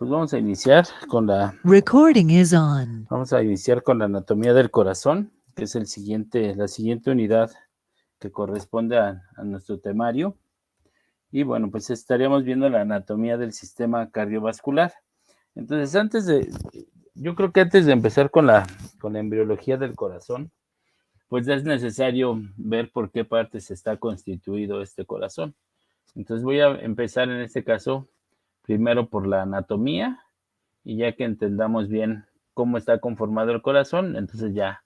Pues vamos a iniciar con la Recording is on. anatomía del corazón, que es la siguiente unidad que corresponde a nuestro temario. Y bueno, pues estaríamos viendo la anatomía del sistema cardiovascular. Entonces, yo creo que antes de empezar con la embriología del corazón, pues es necesario ver por qué partes está constituido este corazón. Entonces voy a empezar en este caso primero por la anatomía, y ya que entendamos bien cómo está conformado el corazón, entonces ya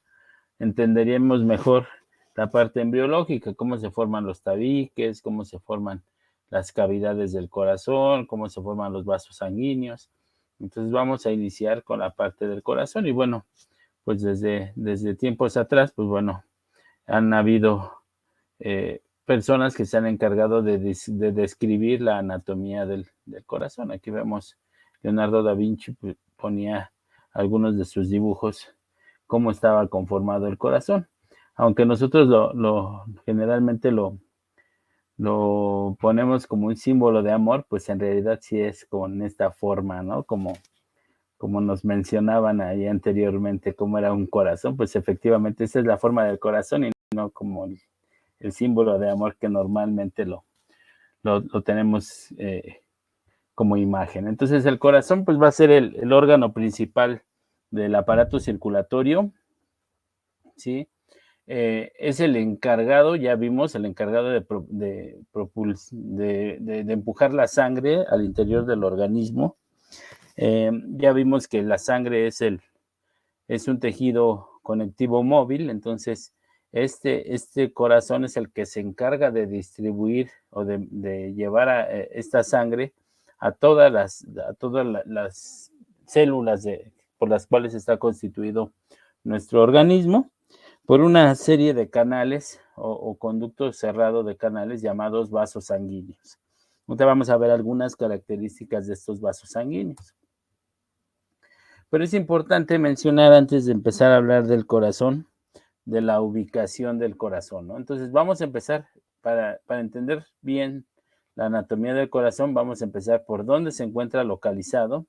entenderíamos mejor la parte embriológica, cómo se forman los tabiques, cómo se forman las cavidades del corazón, cómo se forman los vasos sanguíneos. Entonces vamos a iniciar con la parte del corazón y bueno, pues desde tiempos atrás, pues bueno, han habido personas que se han encargado de describir la anatomía del corazón. Aquí vemos Leonardo da Vinci ponía algunos de sus dibujos cómo estaba conformado el corazón. Aunque nosotros generalmente lo ponemos como un símbolo de amor, pues en realidad sí es con esta forma, ¿no? Como nos mencionaban ahí anteriormente, cómo era un corazón, pues efectivamente esa es la forma del corazón y no como el símbolo de amor que normalmente lo tenemos como imagen. Entonces el corazón pues va a ser el órgano principal del aparato circulatorio, ¿sí? Es el encargado, ya vimos, el encargado de empujar la sangre al interior del organismo. Ya vimos que la sangre es un tejido conectivo móvil, entonces este corazón es el que se encarga de distribuir o de llevar esta sangre a todas las células por las cuales está constituido nuestro organismo, por una serie de canales o conductos cerrados de canales llamados vasos sanguíneos. Ahorita vamos a ver algunas características de estos vasos sanguíneos. Pero es importante mencionar antes de empezar a hablar del corazón, de la ubicación del corazón, ¿no? Entonces vamos a empezar, para entender bien la anatomía del corazón, vamos a empezar por dónde se encuentra localizado,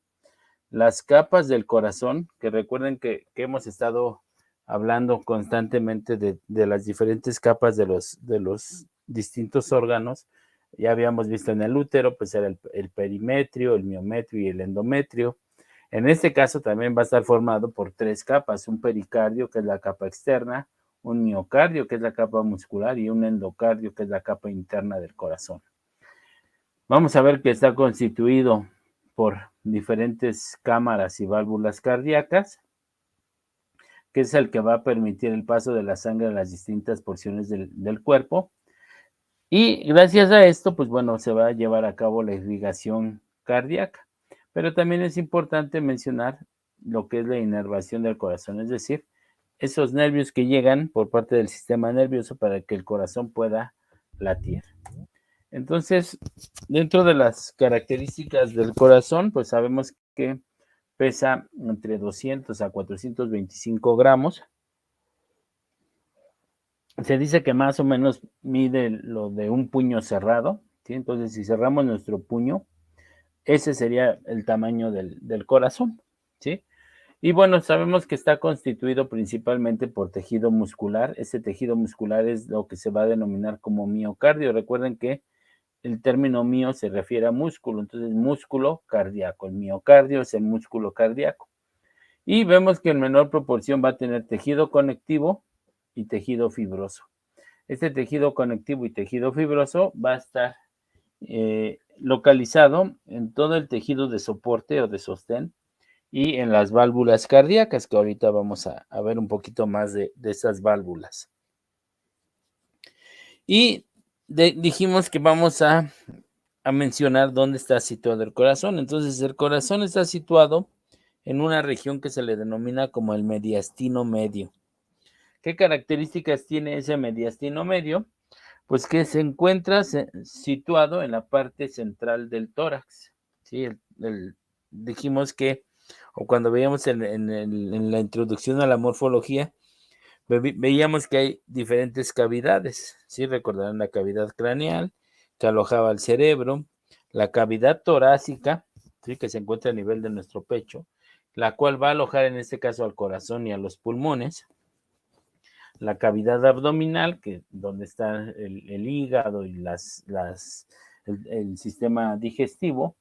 las capas del corazón, que recuerden que hemos estado hablando constantemente de las diferentes capas de los distintos órganos. Ya habíamos visto en el útero, pues era el perimetrio, el miometrio y el endometrio. En este caso también va a estar formado por 3 capas, un pericardio, que es la capa externa, un miocardio, que es la capa muscular, y un endocardio, que es la capa interna del corazón. Vamos a ver que está constituido por diferentes cámaras y válvulas cardíacas, que es el que va a permitir el paso de la sangre a las distintas porciones del cuerpo. Y gracias a esto, pues bueno, se va a llevar a cabo la irrigación cardíaca. Pero también es importante mencionar lo que es la inervación del corazón, es decir, esos nervios que llegan por parte del sistema nervioso para que el corazón pueda latir. Entonces, dentro de las características del corazón, pues sabemos que pesa entre 200 a 425 gramos. Se dice que más o menos mide lo de un puño cerrado, ¿sí? Entonces, si cerramos nuestro puño, ese sería el tamaño del corazón, ¿sí? Y bueno, sabemos que está constituido principalmente por tejido muscular. Ese tejido muscular es lo que se va a denominar como miocardio. Recuerden que el término mio se refiere a músculo, entonces músculo cardíaco. El miocardio es el músculo cardíaco. Y vemos que en menor proporción va a tener tejido conectivo y tejido fibroso. Este tejido conectivo y tejido fibroso va a estar localizado en todo el tejido de soporte o de sostén y en las válvulas cardíacas, que ahorita vamos a ver un poquito más de esas válvulas. Y dijimos que vamos a mencionar dónde está situado el corazón. Entonces, el corazón está situado en una región que se le denomina como el mediastino medio. ¿Qué características tiene ese mediastino medio? Pues que se encuentra situado en la parte central del tórax, ¿sí? Dijimos que, o cuando veíamos en la introducción a la morfología, veíamos que hay diferentes cavidades, ¿sí? Recordarán la cavidad craneal, que alojaba el cerebro, la cavidad torácica, ¿sí? Que se encuentra a nivel de nuestro pecho, la cual va a alojar en este caso al corazón y a los pulmones, la cavidad abdominal, que donde está el hígado y el sistema digestivo,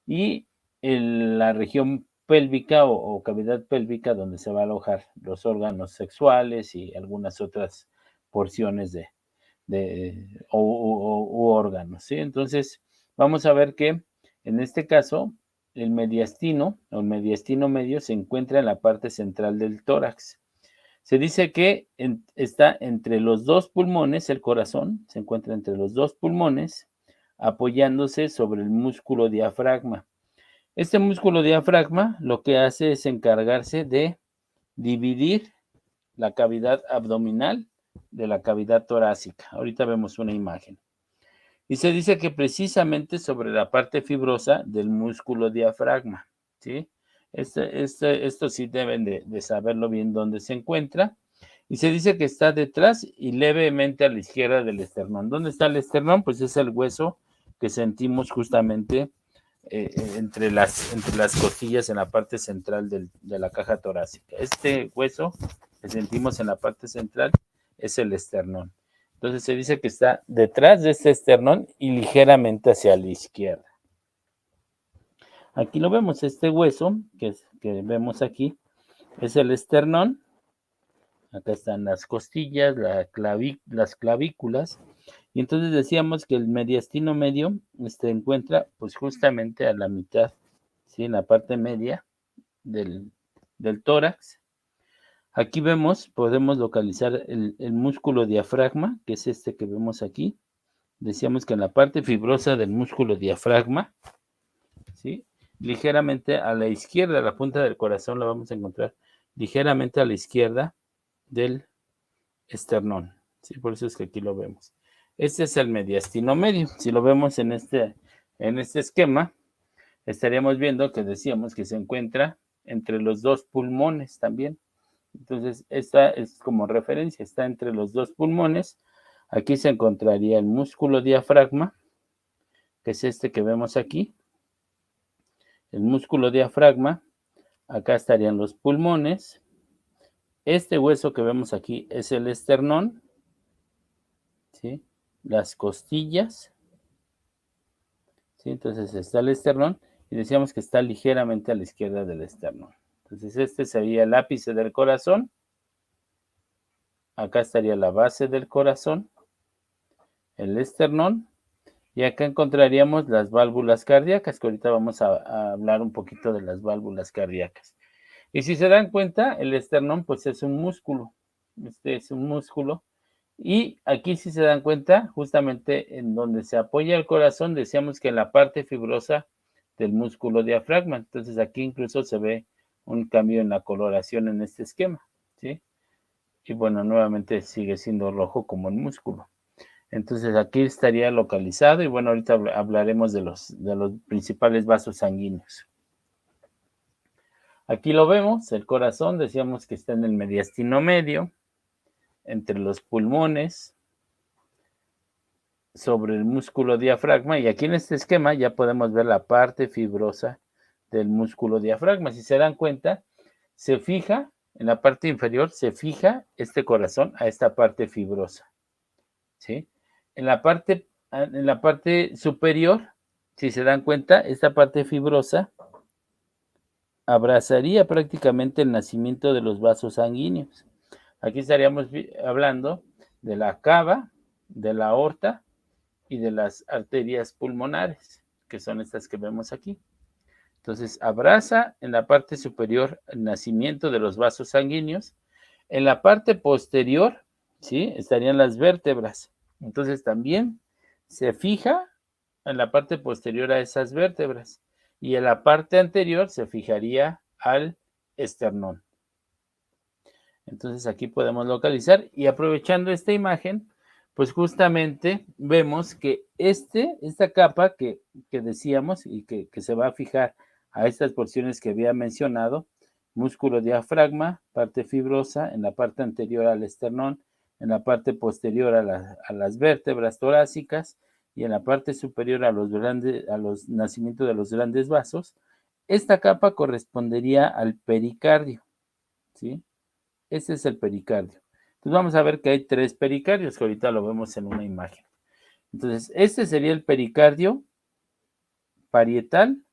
y la región pélvica o cavidad pélvica, donde se va a alojar los órganos sexuales y algunas otras porciones u órganos, ¿sí? Entonces, vamos a ver que en este caso, el mediastino o el mediastino medio se encuentra en la parte central del tórax. Se dice que está entre los dos pulmones, el corazón se encuentra entre los dos pulmones, apoyándose sobre el músculo diafragma. Este músculo diafragma lo que hace es encargarse de dividir la cavidad abdominal de la cavidad torácica. Ahorita vemos una imagen. Y se dice que precisamente sobre la parte fibrosa del músculo diafragma, ¿sí? Esto sí deben de saberlo bien dónde se encuentra. Y se dice que está detrás y levemente a la izquierda del esternón. ¿Dónde está el esternón? Pues es el hueso que sentimos justamente entre las costillas en la parte central de la caja torácica. Este hueso que sentimos en la parte central es el esternón. Entonces se dice que está detrás de este esternón y ligeramente hacia la izquierda. Aquí lo vemos, este hueso que vemos aquí es el esternón. Acá están las costillas, las clavículas. Y entonces decíamos que el mediastino medio se encuentra pues justamente a la mitad, ¿sí? En la parte media del tórax. Aquí podemos localizar el músculo diafragma, que es este que vemos aquí. Decíamos que en la parte fibrosa del músculo diafragma, ¿sí? Ligeramente a la izquierda, la punta del corazón la vamos a encontrar ligeramente a la izquierda del esternón, ¿sí? Por eso es que aquí lo vemos. Este es el mediastino medio. Si lo vemos en este esquema, estaríamos viendo que decíamos que se encuentra entre los dos pulmones también. Entonces, esta es como referencia, está entre los dos pulmones. Aquí se encontraría el músculo diafragma, que es este que vemos aquí. El músculo diafragma, acá estarían los pulmones. Este hueso que vemos aquí es el esternón, ¿sí? Las costillas, ¿sí? Entonces está el esternón y decíamos que está ligeramente a la izquierda del esternón. Entonces este sería el ápice del corazón. Acá estaría la base del corazón, el esternón, y acá encontraríamos las válvulas cardíacas, que ahorita vamos a hablar un poquito de las válvulas cardíacas. Y si se dan cuenta, el esternón pues es un músculo. Este es un músculo. Y aquí si se dan cuenta, justamente en donde se apoya el corazón, decíamos que en la parte fibrosa del músculo diafragma. Entonces aquí incluso se ve un cambio en la coloración en este esquema, ¿sí? Y bueno, nuevamente sigue siendo rojo como el músculo. Entonces aquí estaría localizado y bueno, ahorita hablaremos de los principales vasos sanguíneos. Aquí lo vemos, el corazón, decíamos que está en el mediastino medio, entre los pulmones, sobre el músculo diafragma, y aquí en este esquema ya podemos ver la parte fibrosa del músculo diafragma. Si se dan cuenta, se fija, en la parte inferior, se fija este corazón a esta parte fibrosa, ¿sí? En la parte superior, si se dan cuenta, esta parte fibrosa abrazaría prácticamente el nacimiento de los vasos sanguíneos. Aquí estaríamos hablando de la cava, de la aorta y de las arterias pulmonares, que son estas que vemos aquí. Entonces, abraza en la parte superior el nacimiento de los vasos sanguíneos. En la parte posterior, ¿sí? Estarían las vértebras. Entonces, también se fija en la parte posterior a esas vértebras. Y en la parte anterior se fijaría al esternón. Entonces, aquí podemos localizar. Y aprovechando esta imagen, pues justamente vemos que esta capa que decíamos y que se va a fijar a estas porciones que había mencionado, músculo diafragma, parte fibrosa, en la parte anterior al esternón, en la parte posterior a las vértebras torácicas y en la parte superior a los nacimientos de los grandes vasos, esta capa correspondería al pericardio, ¿sí? Este es el pericardio. Entonces vamos a ver que hay 3 pericardios, que ahorita lo vemos en una imagen. Entonces, este sería el pericardio parietal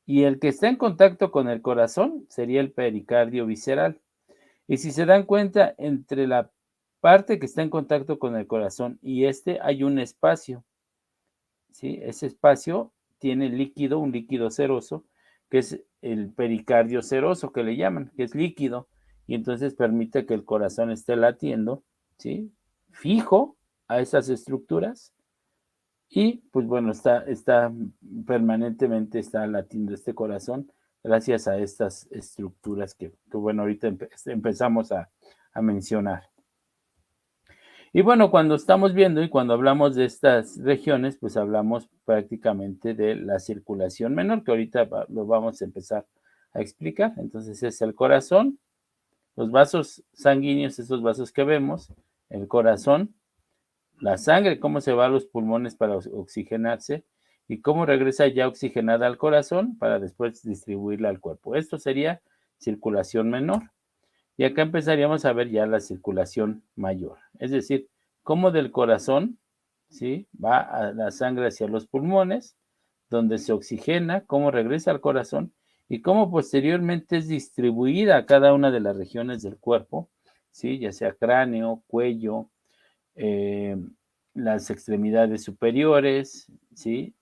y el que está en contacto con el corazón sería el pericardio visceral. Y si se dan cuenta, entre la parte que está en contacto con el corazón y hay un espacio, ¿sí? Ese espacio tiene líquido, un líquido seroso, que es el pericardio seroso que le llaman, que es líquido, y entonces permite que el corazón esté latiendo, ¿sí? Fijo a esas estructuras y pues bueno, está permanentemente está latiendo este corazón gracias a estas estructuras que bueno, ahorita empezamos a mencionar. Y bueno, cuando estamos viendo y cuando hablamos de estas regiones, pues hablamos prácticamente de la circulación menor, que ahorita lo vamos a empezar a explicar. Entonces es el corazón, los vasos sanguíneos, esos vasos que vemos, el corazón, la sangre, cómo se va a los pulmones para oxigenarse y cómo regresa ya oxigenada al corazón para después distribuirla al cuerpo. Esto sería circulación menor. Y acá empezaríamos a ver ya la circulación mayor, es decir, cómo del corazón, ¿sí? Va a la sangre hacia los pulmones, donde se oxigena, cómo regresa al corazón y cómo posteriormente es distribuida a cada una de las regiones del cuerpo, ¿sí? Ya sea cráneo, cuello, eh, las extremidades superiores, ¿sí?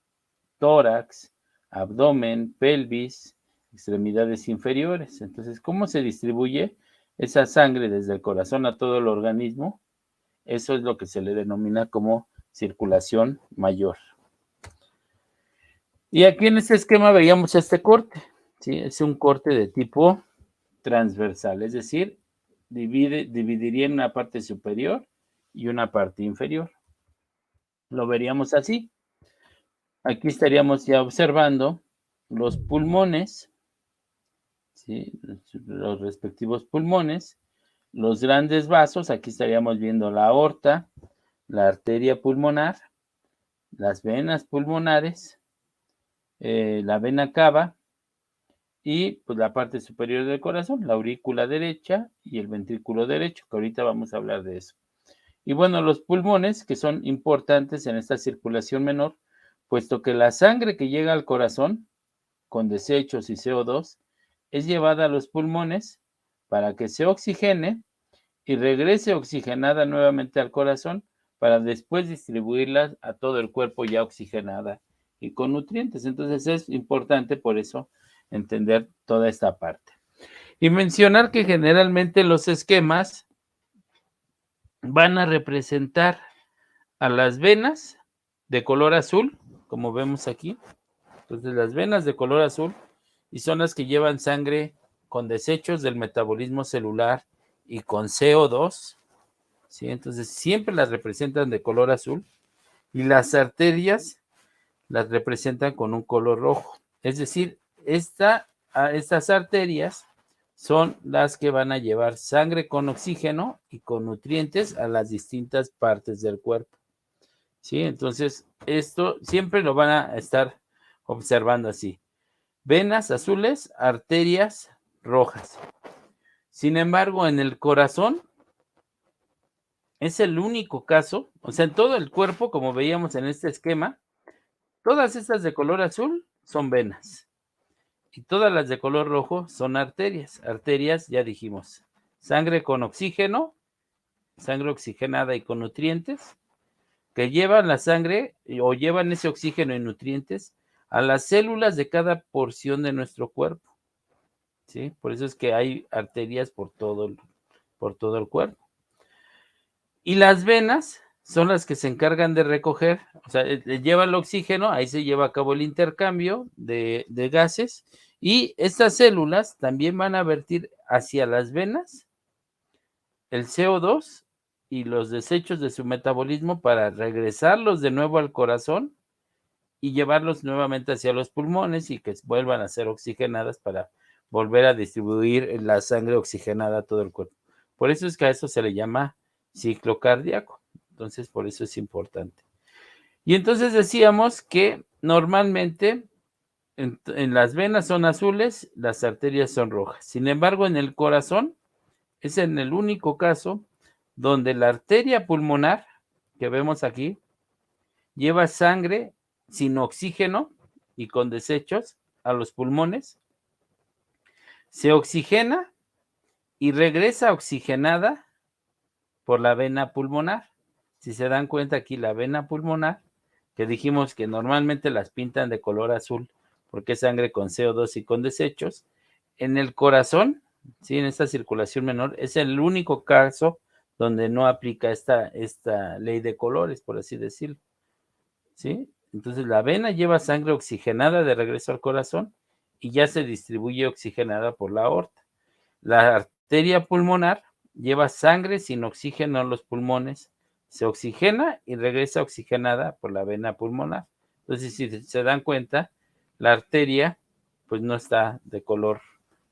Tórax, abdomen, pelvis, extremidades inferiores. Entonces, ¿cómo se distribuye esa sangre desde el corazón a todo el organismo? Eso es lo que se le denomina como circulación mayor. Y aquí en este esquema veíamos este corte, ¿sí? Es un corte de tipo transversal, es decir, dividiría en una parte superior y una parte inferior. Lo veríamos así. Aquí estaríamos ya observando los pulmones, ¿sí? Los respectivos pulmones, los grandes vasos, aquí estaríamos viendo la aorta, la arteria pulmonar, las venas pulmonares, la vena cava y pues la parte superior del corazón, la aurícula derecha y el ventrículo derecho, que ahorita vamos a hablar de eso. Y bueno, los pulmones, que son importantes en esta circulación menor, puesto que la sangre que llega al corazón con desechos y CO2 es llevada a los pulmones para que se oxigene y regrese oxigenada nuevamente al corazón para después distribuirla a todo el cuerpo ya oxigenada y con nutrientes. Entonces es importante por eso entender toda esta parte. Y mencionar que generalmente los esquemas van a representar a las venas de color azul, como vemos aquí. Entonces las venas de color azul y son las que llevan sangre con desechos del metabolismo celular y con CO2, ¿sí? Entonces siempre las representan de color azul y las arterias las representan con un color rojo. Es decir, estas arterias son las que van a llevar sangre con oxígeno y con nutrientes a las distintas partes del cuerpo, ¿sí? Entonces, esto siempre lo van a estar observando así. Venas azules, arterias rojas. Sin embargo, en el corazón es el único caso, o sea, en todo el cuerpo, como veíamos en este esquema, todas estas de color azul son venas y todas las de color rojo son arterias. Arterias, ya dijimos, sangre con oxígeno, sangre oxigenada y con nutrientes, que llevan la sangre o llevan ese oxígeno y nutrientes a las células de cada porción de nuestro cuerpo, ¿sí? Por eso es que hay arterias por todo el cuerpo. Y las venas son las que se encargan de recoger, o sea, lleva el oxígeno, ahí se lleva a cabo el intercambio de gases, y estas células también van a vertir hacia las venas el CO2 y los desechos de su metabolismo para regresarlos de nuevo al corazón y llevarlos nuevamente hacia los pulmones y que vuelvan a ser oxigenadas para volver a distribuir la sangre oxigenada a todo el cuerpo. Por eso es que a eso se le llama ciclo cardíaco. Entonces, por eso es importante. Y entonces decíamos que normalmente en las venas son azules, las arterias son rojas. Sin embargo, en el corazón es en el único caso donde la arteria pulmonar que vemos aquí lleva sangre sin oxígeno y con desechos a los pulmones, se oxigena y regresa oxigenada por la vena pulmonar. Si se dan cuenta aquí, la vena pulmonar, que dijimos que normalmente las pintan de color azul porque es sangre con CO2 y con desechos, en el corazón, ¿sí? En esta circulación menor, es el único caso donde no aplica esta ley de colores, por así decirlo, ¿sí? Entonces la vena lleva sangre oxigenada de regreso al corazón y ya se distribuye oxigenada por la aorta. La arteria pulmonar lleva sangre sin oxígeno a los pulmones, se oxigena y regresa oxigenada por la vena pulmonar. Entonces, si se dan cuenta, la arteria pues no está de color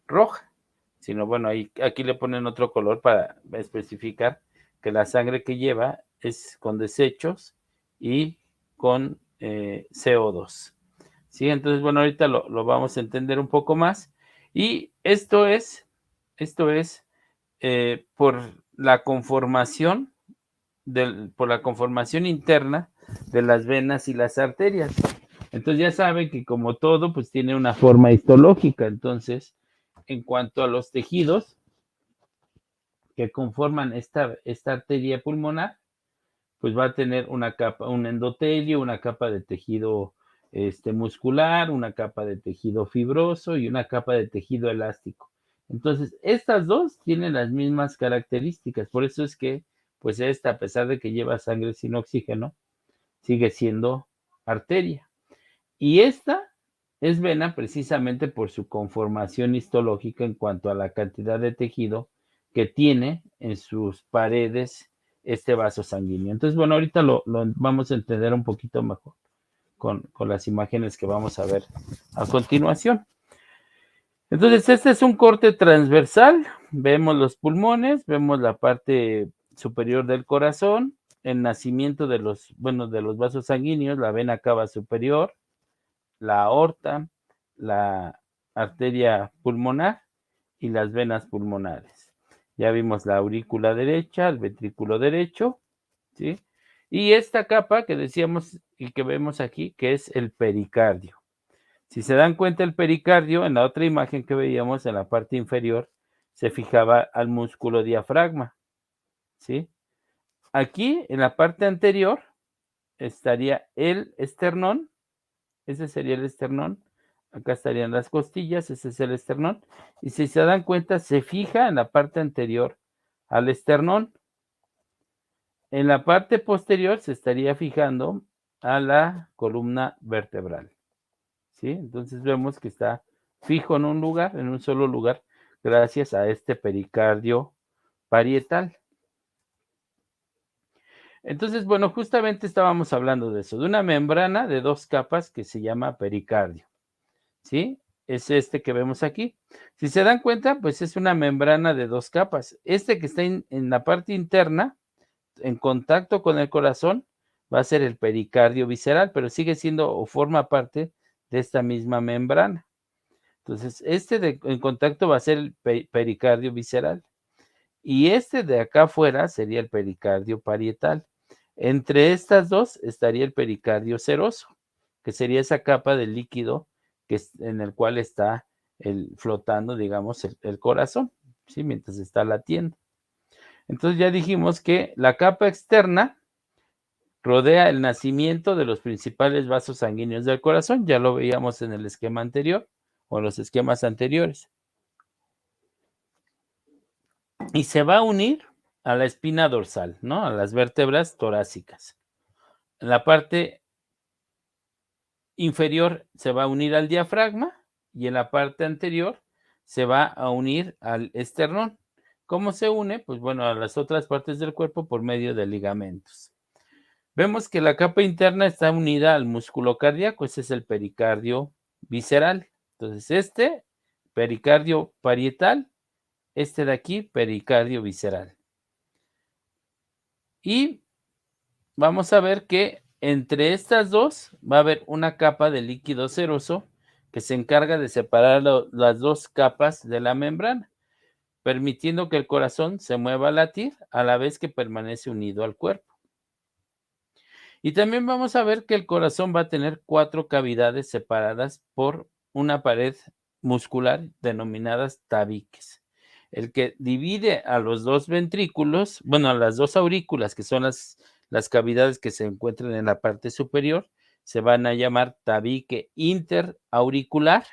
roja, sino bueno, aquí le ponen otro color para especificar que la sangre que lleva es con desechos y con CO2. ¿Sí? Entonces, bueno, ahorita lo vamos a entender un poco más. Y esto es por la conformación por la conformación interna de las venas y las arterias. Entonces ya saben que como todo, pues tiene una forma histológica. Entonces, en cuanto a los tejidos que conforman esta arteria pulmonar, pues va a tener una capa, un endotelio, una capa de tejido muscular, una capa de tejido fibroso y una capa de tejido elástico. Entonces, estas dos tienen las mismas características, por eso es que, pues esta, a pesar de que lleva sangre sin oxígeno, sigue siendo arteria. Y esta es vena precisamente por su conformación histológica en cuanto a la cantidad de tejido que tiene en sus paredes este vaso sanguíneo. Entonces, bueno, ahorita lo vamos a entender un poquito mejor con las imágenes que vamos a ver a continuación. Entonces, este es un corte transversal. Vemos los pulmones, vemos la parte superior del corazón, el nacimiento de los vasos sanguíneos, la vena cava superior, la aorta, la arteria pulmonar y las venas pulmonares. Ya vimos la aurícula derecha, el ventrículo derecho, ¿sí? Y esta capa que decíamos y que vemos aquí, que es el pericardio. Si se dan cuenta, el pericardio, en la otra imagen que veíamos en la parte inferior, se fijaba al músculo diafragma, ¿sí? Aquí, en la parte anterior, estaría el esternón. Ese sería el esternón. Acá estarían las costillas, ese es el esternón. Y si se dan cuenta, se fija en la parte anterior al esternón. En la parte posterior se estaría fijando a la columna vertebral. ¿Sí? Entonces vemos que está fijo en un lugar, en un solo lugar, gracias a este pericardio parietal. Entonces, bueno, justamente estábamos hablando de eso, de una membrana de 2 capas que se llama pericardio. ¿Sí? Es este que vemos aquí. Si se dan cuenta, pues es una membrana de 2 capas. Este que está en la parte interna, en contacto con el corazón, va a ser el pericardio visceral, pero sigue siendo o forma parte de esta misma membrana. Entonces, en contacto va a ser el pericardio visceral. Y este de acá afuera sería el pericardio parietal. Entre estas dos estaría el pericardio seroso, que sería esa capa de líquido en el cual está flotando, digamos, el corazón, ¿sí? Mientras está latiendo. Entonces ya dijimos que la capa externa rodea el nacimiento de los principales vasos sanguíneos del corazón, ya lo veíamos en el esquema anterior o en los esquemas anteriores. Y se va a unir a la espina dorsal, ¿no? A las vértebras torácicas. En la parte inferior se va a unir al diafragma y en la parte anterior se va a unir al esternón. ¿Cómo se une? Pues bueno, a las otras partes del cuerpo por medio de ligamentos. Vemos que la capa interna está unida al músculo cardíaco, ese es el pericardio visceral. Entonces, pericardio parietal, de aquí, pericardio visceral. Y vamos a ver que entre estas dos va a haber una capa de líquido seroso que se encarga de separar las dos capas de la membrana, permitiendo que el corazón se mueva a latir a la vez que permanece unido al cuerpo. Y también vamos a ver que el corazón va a tener 4 cavidades separadas por una pared muscular denominadas tabiques. El que divide a los 2 ventrículos, bueno, a las 2 aurículas, que son las cavidades que se encuentran en la parte superior, se van a llamar tabique interauricular,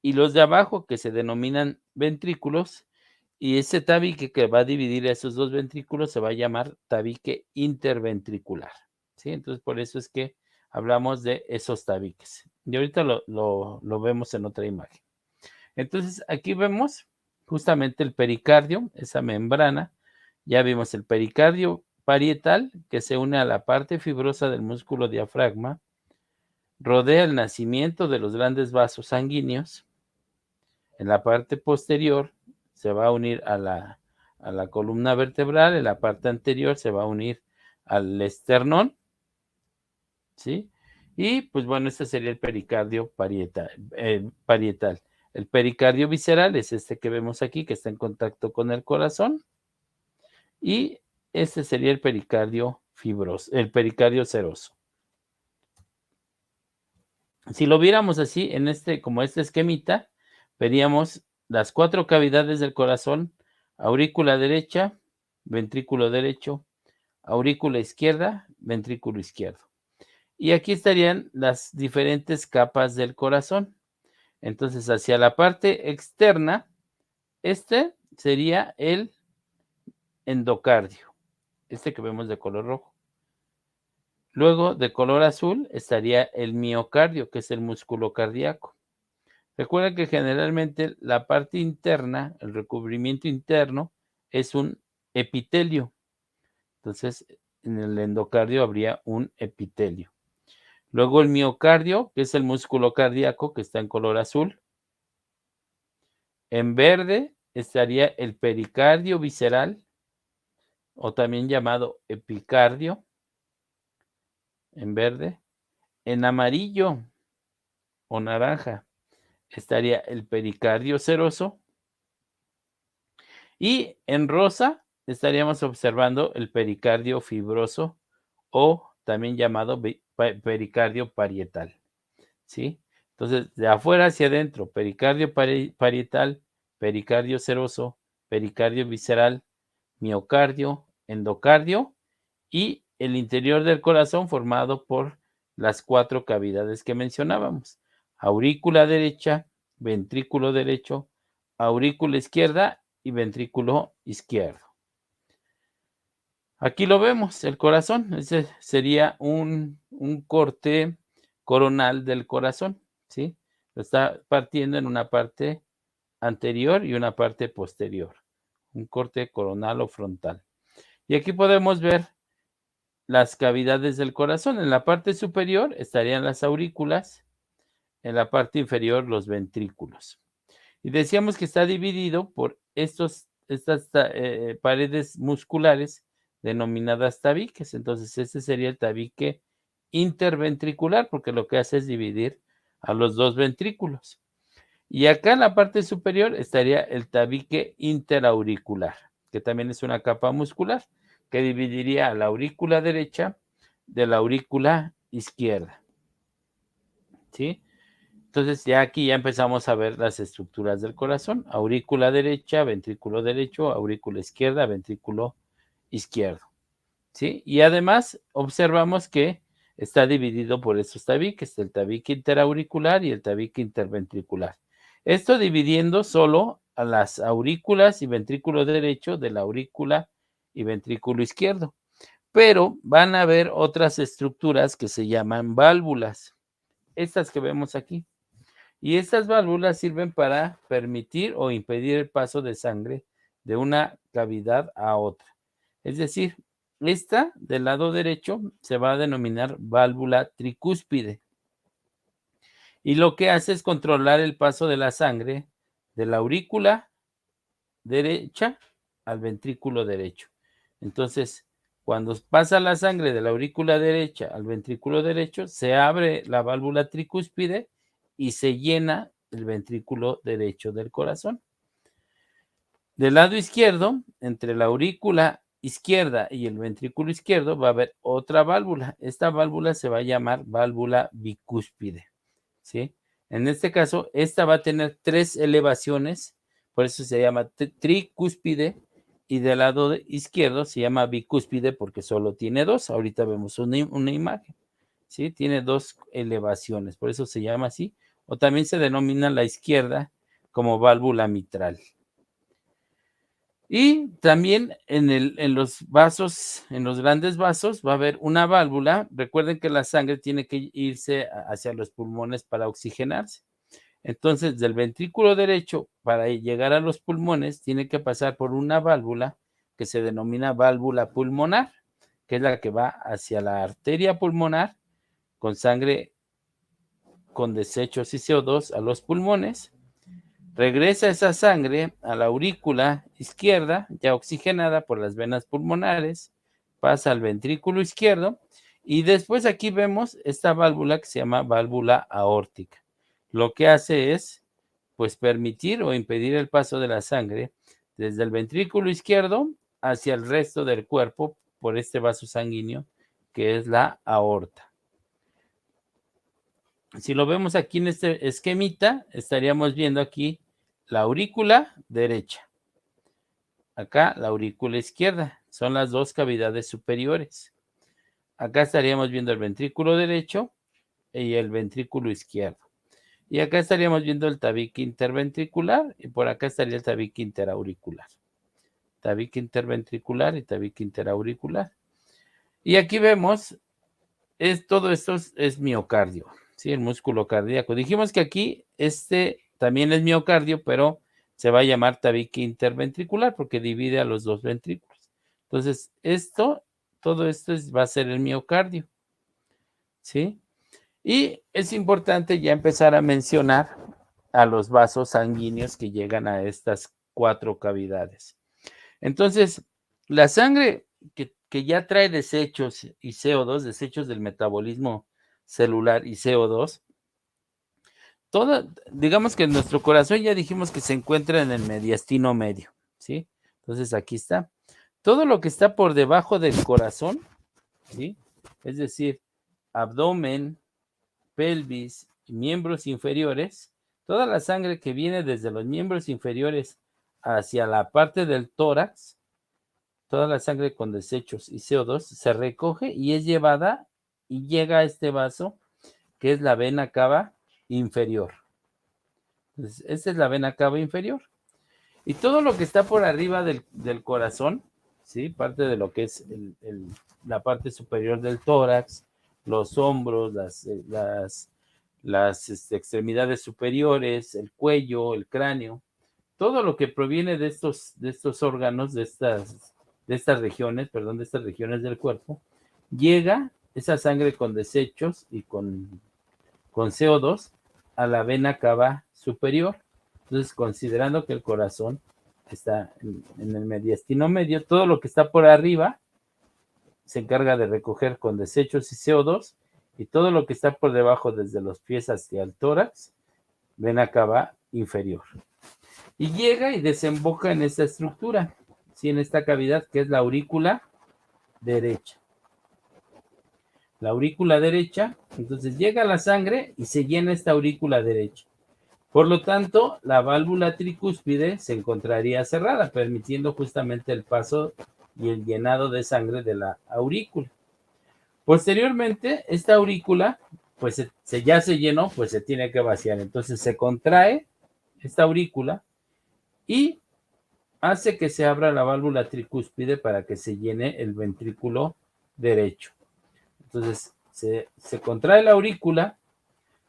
y los de abajo, que se denominan ventrículos, y ese tabique que va a dividir esos 2 ventrículos se va a llamar tabique interventricular, ¿sí? Entonces, por eso es que hablamos de esos tabiques. Y ahorita lo vemos en otra imagen. Entonces, aquí vemos justamente el pericardio, esa membrana. Ya vimos el pericardio parietal, que se une a la parte fibrosa del músculo diafragma, rodea el nacimiento de los grandes vasos sanguíneos. En la parte posterior se va a unir a la columna vertebral, en la parte anterior se va a unir al esternón, ¿sí? Y pues bueno, este sería el pericardio parietal. El pericardio visceral es este que vemos aquí, que está en contacto con el corazón. Y este sería el pericardio fibroso, el pericardio seroso. Si lo viéramos así, como este esquemita, veríamos las 4 cavidades del corazón: aurícula derecha, ventrículo derecho, aurícula izquierda, ventrículo izquierdo. Y aquí estarían las diferentes capas del corazón. Entonces, hacia la parte externa, este sería el endocardio, este que vemos de color rojo. Luego, de color azul, estaría el miocardio, que es el músculo cardíaco. Recuerda que generalmente la parte interna, el recubrimiento interno, es un epitelio. Entonces, en el endocardio habría un epitelio. Luego el miocardio, que es el músculo cardíaco, que está en color azul. En verde estaría el pericardio visceral, o también llamado epicardio, en verde. En amarillo o naranja estaría el pericardio seroso. Y en rosa estaríamos observando el pericardio fibroso, o también llamado pericardio parietal, ¿sí? Entonces, de afuera hacia adentro, pericardio parietal, pericardio seroso, pericardio visceral, miocardio, endocardio, y el interior del corazón formado por las 4 cavidades que mencionábamos: aurícula derecha, ventrículo derecho, aurícula izquierda y ventrículo izquierdo. Aquí lo vemos, el corazón. Ese sería un corte coronal del corazón, ¿sí? Lo está partiendo en una parte anterior y una parte posterior, un corte coronal o frontal. Y aquí podemos ver las cavidades del corazón. En la parte superior estarían las aurículas, en la parte inferior los ventrículos. Y decíamos que está dividido por estas paredes musculares denominadas tabiques. Entonces, este sería el tabique interventricular, porque lo que hace es dividir a los 2 ventrículos. Y acá en la parte superior estaría el tabique interauricular, que también es una capa muscular que dividiría a la aurícula derecha de la aurícula izquierda, ¿sí? Entonces, ya aquí ya empezamos a ver las estructuras del corazón: aurícula derecha, ventrículo derecho; aurícula izquierda, ventrículo izquierdo, ¿sí? Y además observamos que está dividido por estos tabiques, el tabique interauricular y el tabique interventricular. Esto dividiendo solo a las aurículas y ventrículo derecho de la aurícula y ventrículo izquierdo. Pero van a haber otras estructuras que se llaman válvulas, estas que vemos aquí. Y estas válvulas sirven para permitir o impedir el paso de sangre de una cavidad a otra. Es decir, esta del lado derecho se va a denominar válvula tricúspide. Y lo que hace es controlar el paso de la sangre de la aurícula derecha al ventrículo derecho. Entonces, cuando pasa la sangre de la aurícula derecha al ventrículo derecho, se abre la válvula tricúspide y se llena el ventrículo derecho del corazón. Del lado izquierdo, entre la aurícula izquierda y el ventrículo izquierdo, va a haber otra válvula. Esta válvula se va a llamar válvula bicúspide, ¿sí? En este caso, esta va a tener 3 elevaciones, por eso se llama tricúspide, y del lado izquierdo se llama bicúspide porque solo tiene 2. Ahorita vemos una imagen, ¿sí? Tiene 2 elevaciones, por eso se llama así, o también se denomina la izquierda como válvula mitral. Y también en los vasos, en los grandes vasos, va a haber una válvula. Recuerden que la sangre tiene que irse hacia los pulmones para oxigenarse. Entonces, del ventrículo derecho, para llegar a los pulmones, tiene que pasar por una válvula que se denomina válvula pulmonar, que es la que va hacia la arteria pulmonar con sangre con desechos y CO2 a los pulmones. Regresa esa sangre a la aurícula izquierda, ya oxigenada por las venas pulmonares, pasa al ventrículo izquierdo y después aquí vemos esta válvula que se llama válvula aórtica. Lo que hace es, pues, permitir o impedir el paso de la sangre desde el ventrículo izquierdo hacia el resto del cuerpo por este vaso sanguíneo que es la aorta. Si lo vemos aquí en este esquemita, estaríamos viendo aquí la aurícula derecha. Acá la aurícula izquierda. Son las 2 cavidades superiores. Acá estaríamos viendo el ventrículo derecho y el ventrículo izquierdo. Y acá estaríamos viendo el tabique interventricular y por acá estaría el tabique interauricular. Tabique interventricular y tabique interauricular. Y aquí vemos, todo esto es miocardio. ¿Sí? El músculo cardíaco. Dijimos que aquí también es miocardio, pero se va a llamar tabique interventricular porque divide a los 2 ventrículos. Entonces, todo esto va a ser el miocardio, ¿sí? Y es importante ya empezar a mencionar a los vasos sanguíneos que llegan a estas 4 cavidades. Entonces, la sangre que ya trae desechos y CO2, desechos del metabolismo celular y CO2, digamos que nuestro corazón ya dijimos que se encuentra en el mediastino medio, ¿sí? Entonces aquí está. Todo lo que está por debajo del corazón, ¿sí? Es decir, abdomen, pelvis y miembros inferiores, toda la sangre que viene desde los miembros inferiores hacia la parte del tórax, toda la sangre con desechos y CO2 se recoge y es llevada y llega a este vaso que es la vena cava inferior. Entonces, esta es la vena cava inferior. Y todo lo que está por arriba del corazón, ¿sí? Parte de lo que es la parte superior del tórax, los hombros, las extremidades superiores, el cuello, el cráneo, todo lo que proviene de estos órganos, de estas regiones del cuerpo, llega esa sangre con desechos y con CO2 a la vena cava superior. Entonces, considerando que el corazón está en el mediastino medio, todo lo que está por arriba se encarga de recoger con desechos y CO2, y todo lo que está por debajo, desde los pies hacia el tórax, vena cava inferior. Y llega y desemboca en esta estructura, ¿sí? En esta cavidad que es la aurícula derecha. La aurícula derecha, entonces llega la sangre y se llena esta aurícula derecha. Por lo tanto, la válvula tricúspide se encontraría cerrada, permitiendo justamente el paso y el llenado de sangre de la aurícula. Posteriormente, esta aurícula, pues ya se llenó, pues se tiene que vaciar. Entonces se contrae esta aurícula y hace que se abra la válvula tricúspide para que se llene el ventrículo derecho. Entonces se contrae la aurícula,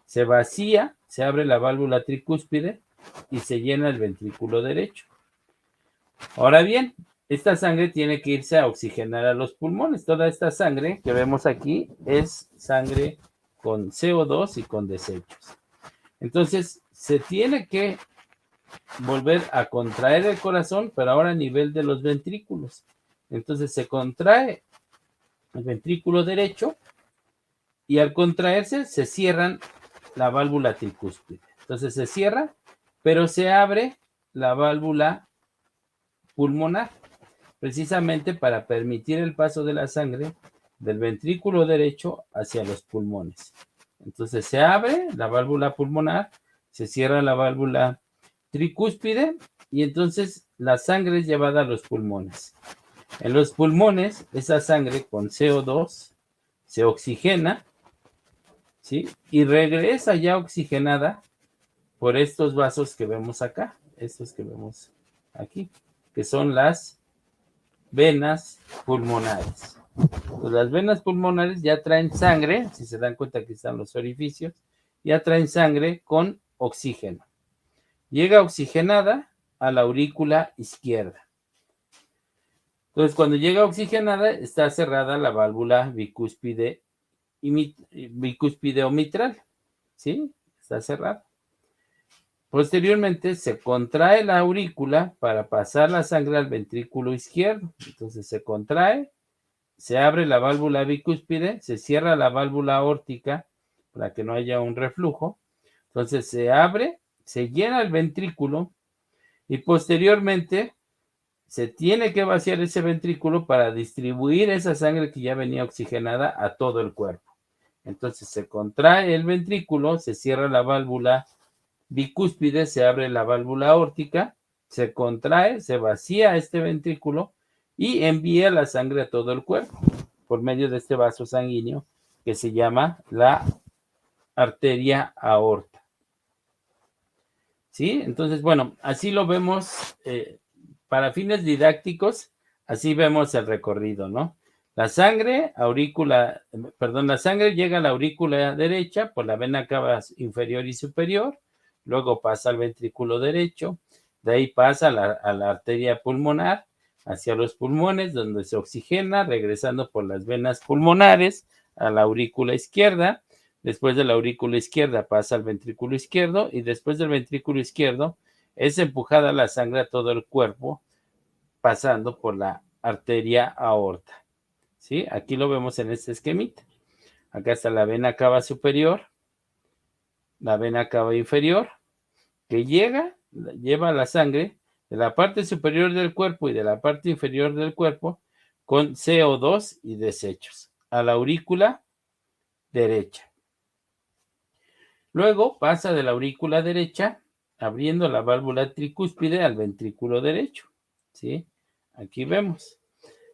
se vacía, se abre la válvula tricúspide y se llena el ventrículo derecho. Ahora bien, esta sangre tiene que irse a oxigenar a los pulmones. Toda esta sangre que vemos aquí es sangre con CO2 y con desechos. Entonces, se tiene que volver a contraer el corazón, pero ahora a nivel de los ventrículos. Entonces, se contrae el ventrículo derecho y al contraerse se cierran la válvula tricúspide. Entonces se cierra, pero se abre la válvula pulmonar, precisamente para permitir el paso de la sangre del ventrículo derecho hacia los pulmones. Entonces se abre la válvula pulmonar, se cierra la válvula tricúspide y entonces la sangre es llevada a los pulmones. En los pulmones, esa sangre con CO2 se oxigena, ¿sí? Y regresa ya oxigenada por estos vasos que vemos acá, estos que vemos aquí, que son las venas pulmonares. Pues las venas pulmonares ya traen sangre, si se dan cuenta que están los orificios, ya traen sangre con oxígeno. Llega oxigenada a la aurícula izquierda. Entonces, cuando llega oxigenada, está cerrada la válvula bicúspide o mitral, ¿sí? Está cerrada. Posteriormente, se contrae la aurícula para pasar la sangre al ventrículo izquierdo. Entonces, se contrae, se abre la válvula bicúspide, se cierra la válvula aórtica para que no haya un reflujo. Entonces, se abre, se llena el ventrículo y posteriormente se tiene que vaciar ese ventrículo para distribuir esa sangre que ya venía oxigenada a todo el cuerpo. Entonces se contrae el ventrículo, se cierra la válvula bicúspide, se abre la válvula aórtica, se contrae, se vacía este ventrículo y envía la sangre a todo el cuerpo por medio de este vaso sanguíneo que se llama la arteria aorta. ¿Sí? Entonces, bueno, así lo vemos. Para fines didácticos, así vemos el recorrido, ¿no? La sangre llega a la aurícula derecha por la vena cava inferior y superior, luego pasa al ventrículo derecho, de ahí pasa a la arteria pulmonar hacia los pulmones, donde se oxigena, regresando por las venas pulmonares a la aurícula izquierda. Después de la aurícula izquierda pasa al ventrículo izquierdo y después del ventrículo izquierdo es empujada la sangre a todo el cuerpo, pasando por la arteria aorta. ¿Sí? Aquí lo vemos en este esquemita. Acá está la vena cava superior, la vena cava inferior, que lleva la sangre de la parte superior del cuerpo y de la parte inferior del cuerpo con CO2 y desechos a la aurícula derecha. Luego pasa de la aurícula derecha abriendo la válvula tricúspide al ventrículo derecho, ¿sí? Aquí vemos.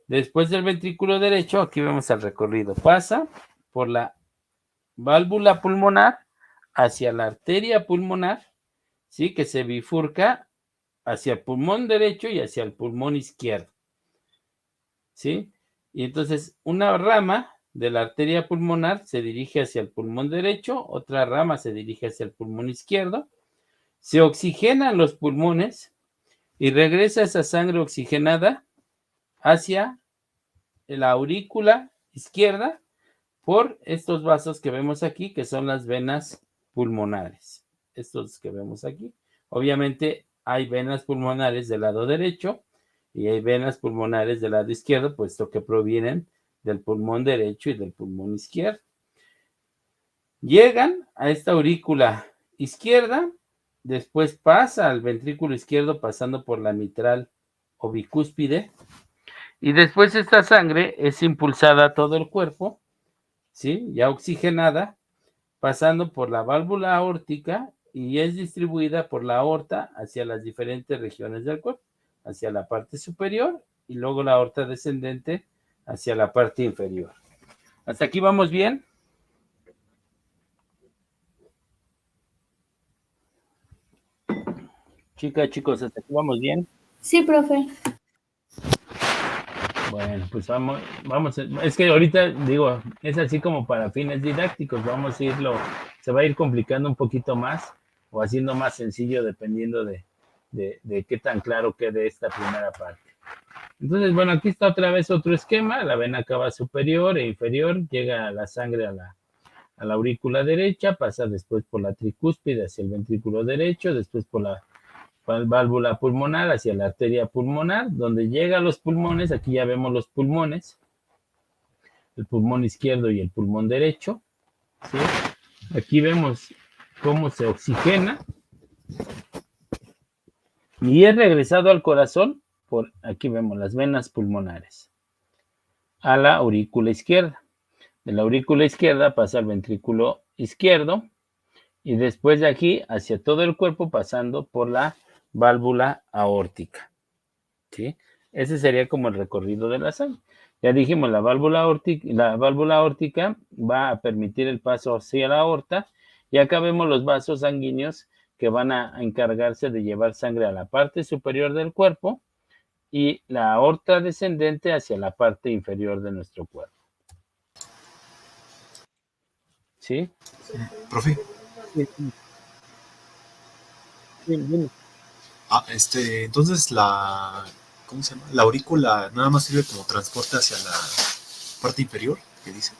Después del ventrículo derecho, aquí vemos el recorrido. Pasa por la válvula pulmonar hacia la arteria pulmonar, ¿sí? Que se bifurca hacia el pulmón derecho y hacia el pulmón izquierdo, ¿sí? Y entonces una rama de la arteria pulmonar se dirige hacia el pulmón derecho, otra rama se dirige hacia el pulmón izquierdo, se oxigenan los pulmones y regresa esa sangre oxigenada hacia la aurícula izquierda por estos vasos que vemos aquí, que son las venas pulmonares. Estos que vemos aquí. Obviamente hay venas pulmonares del lado derecho y hay venas pulmonares del lado izquierdo, puesto que provienen del pulmón derecho y del pulmón izquierdo. Llegan a esta aurícula izquierda, después pasa al ventrículo izquierdo pasando por la mitral o bicúspide, y después esta sangre es impulsada a todo el cuerpo, ¿sí? Ya oxigenada, pasando por la válvula aórtica y es distribuida por la aorta hacia las diferentes regiones del cuerpo, hacia la parte superior y luego la aorta descendente hacia la parte inferior. ¿Hasta aquí vamos bien? Chicos, ¿hasta aquí vamos bien? Sí, profe. Bueno, pues vamos, es que ahorita digo, es así como para fines didácticos, vamos a se va a ir complicando un poquito más o haciendo más sencillo dependiendo de qué tan claro quede esta primera parte. Entonces, bueno, aquí está otra vez otro esquema, la vena cava superior e inferior, llega la sangre a la aurícula derecha, pasa después por la tricúspide hacia el ventrículo derecho, después por la válvula pulmonar hacia la arteria pulmonar, donde llega a los pulmones. Aquí ya vemos los pulmones, el pulmón izquierdo y el pulmón derecho, ¿sí? Aquí vemos cómo se oxigena y es regresado al corazón por, aquí vemos las venas pulmonares, a la aurícula izquierda. De la aurícula izquierda pasa al ventrículo izquierdo y después de aquí hacia todo el cuerpo pasando por la válvula aórtica, ¿sí? Ese sería como el recorrido de la sangre. Ya dijimos, la válvula aórtica va a permitir el paso hacia la aorta y acá vemos los vasos sanguíneos que van a encargarse de llevar sangre a la parte superior del cuerpo y la aorta descendente hacia la parte inferior de nuestro cuerpo. ¿Sí? Profe. Sí. Entonces ¿cómo se llama? La aurícula nada más sirve como transporte hacia la parte inferior, ¿qué dice?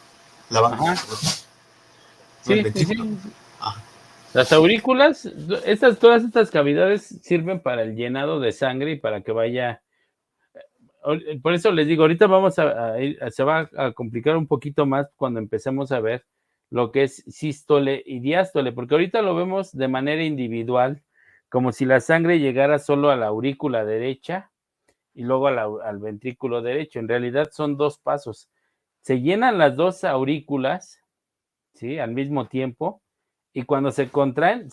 La válvula. Sí, el ventrículo. sí. Las aurículas, todas estas cavidades sirven para el llenado de sangre y para que vaya. Por eso les digo, ahorita vamos a ir, se va a complicar un poquito más cuando empecemos a ver lo que es sístole y diástole, porque ahorita lo vemos de manera individual, como si la sangre llegara solo a la aurícula derecha y luego al ventrículo derecho. En realidad son dos pasos. Se llenan las dos aurículas, ¿sí? Al mismo tiempo, y cuando se contraen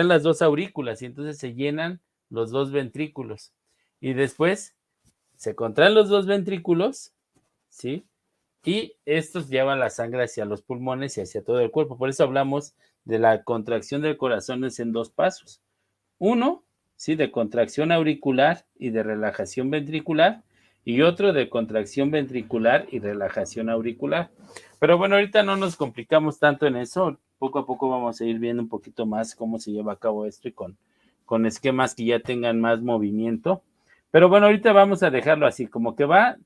las dos aurículas y entonces se llenan los dos ventrículos. Y después se contraen los dos ventrículos, ¿sí? Y estos llevan la sangre hacia los pulmones y hacia todo el cuerpo. Por eso hablamos de la contracción del corazón es en dos pasos. Uno, ¿sí? De contracción auricular y de relajación ventricular, y otro de contracción ventricular y relajación auricular. Pero bueno, ahorita no nos complicamos tanto en eso. Poco a poco vamos a ir viendo un poquito más cómo se lleva a cabo esto y con esquemas que ya tengan más movimiento. Pero bueno, ahorita vamos a dejarlo así, como que va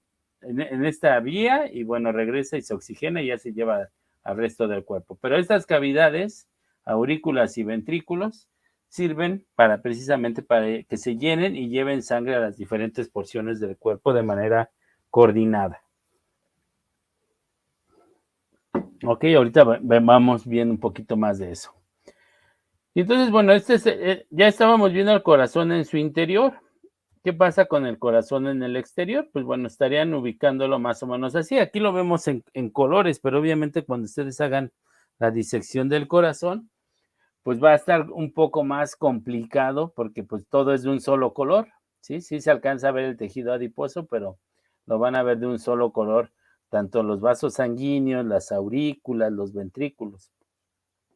en esta vía y bueno, regresa y se oxigena y ya se lleva al resto del cuerpo. Pero estas cavidades, aurículas y ventrículos, sirven precisamente para que se llenen y lleven sangre a las diferentes porciones del cuerpo de manera coordinada. Ok, ahorita vamos viendo un poquito más de eso. Y entonces, bueno, ya estábamos viendo el corazón en su interior. ¿Qué pasa con el corazón en el exterior? Pues bueno, estarían ubicándolo más o menos así. Aquí lo vemos en colores, pero obviamente cuando ustedes hagan la disección del corazón, pues va a estar un poco más complicado porque pues todo es de un solo color, ¿sí? Sí se alcanza a ver el tejido adiposo, pero lo van a ver de un solo color, tanto los vasos sanguíneos, las aurículas, los ventrículos.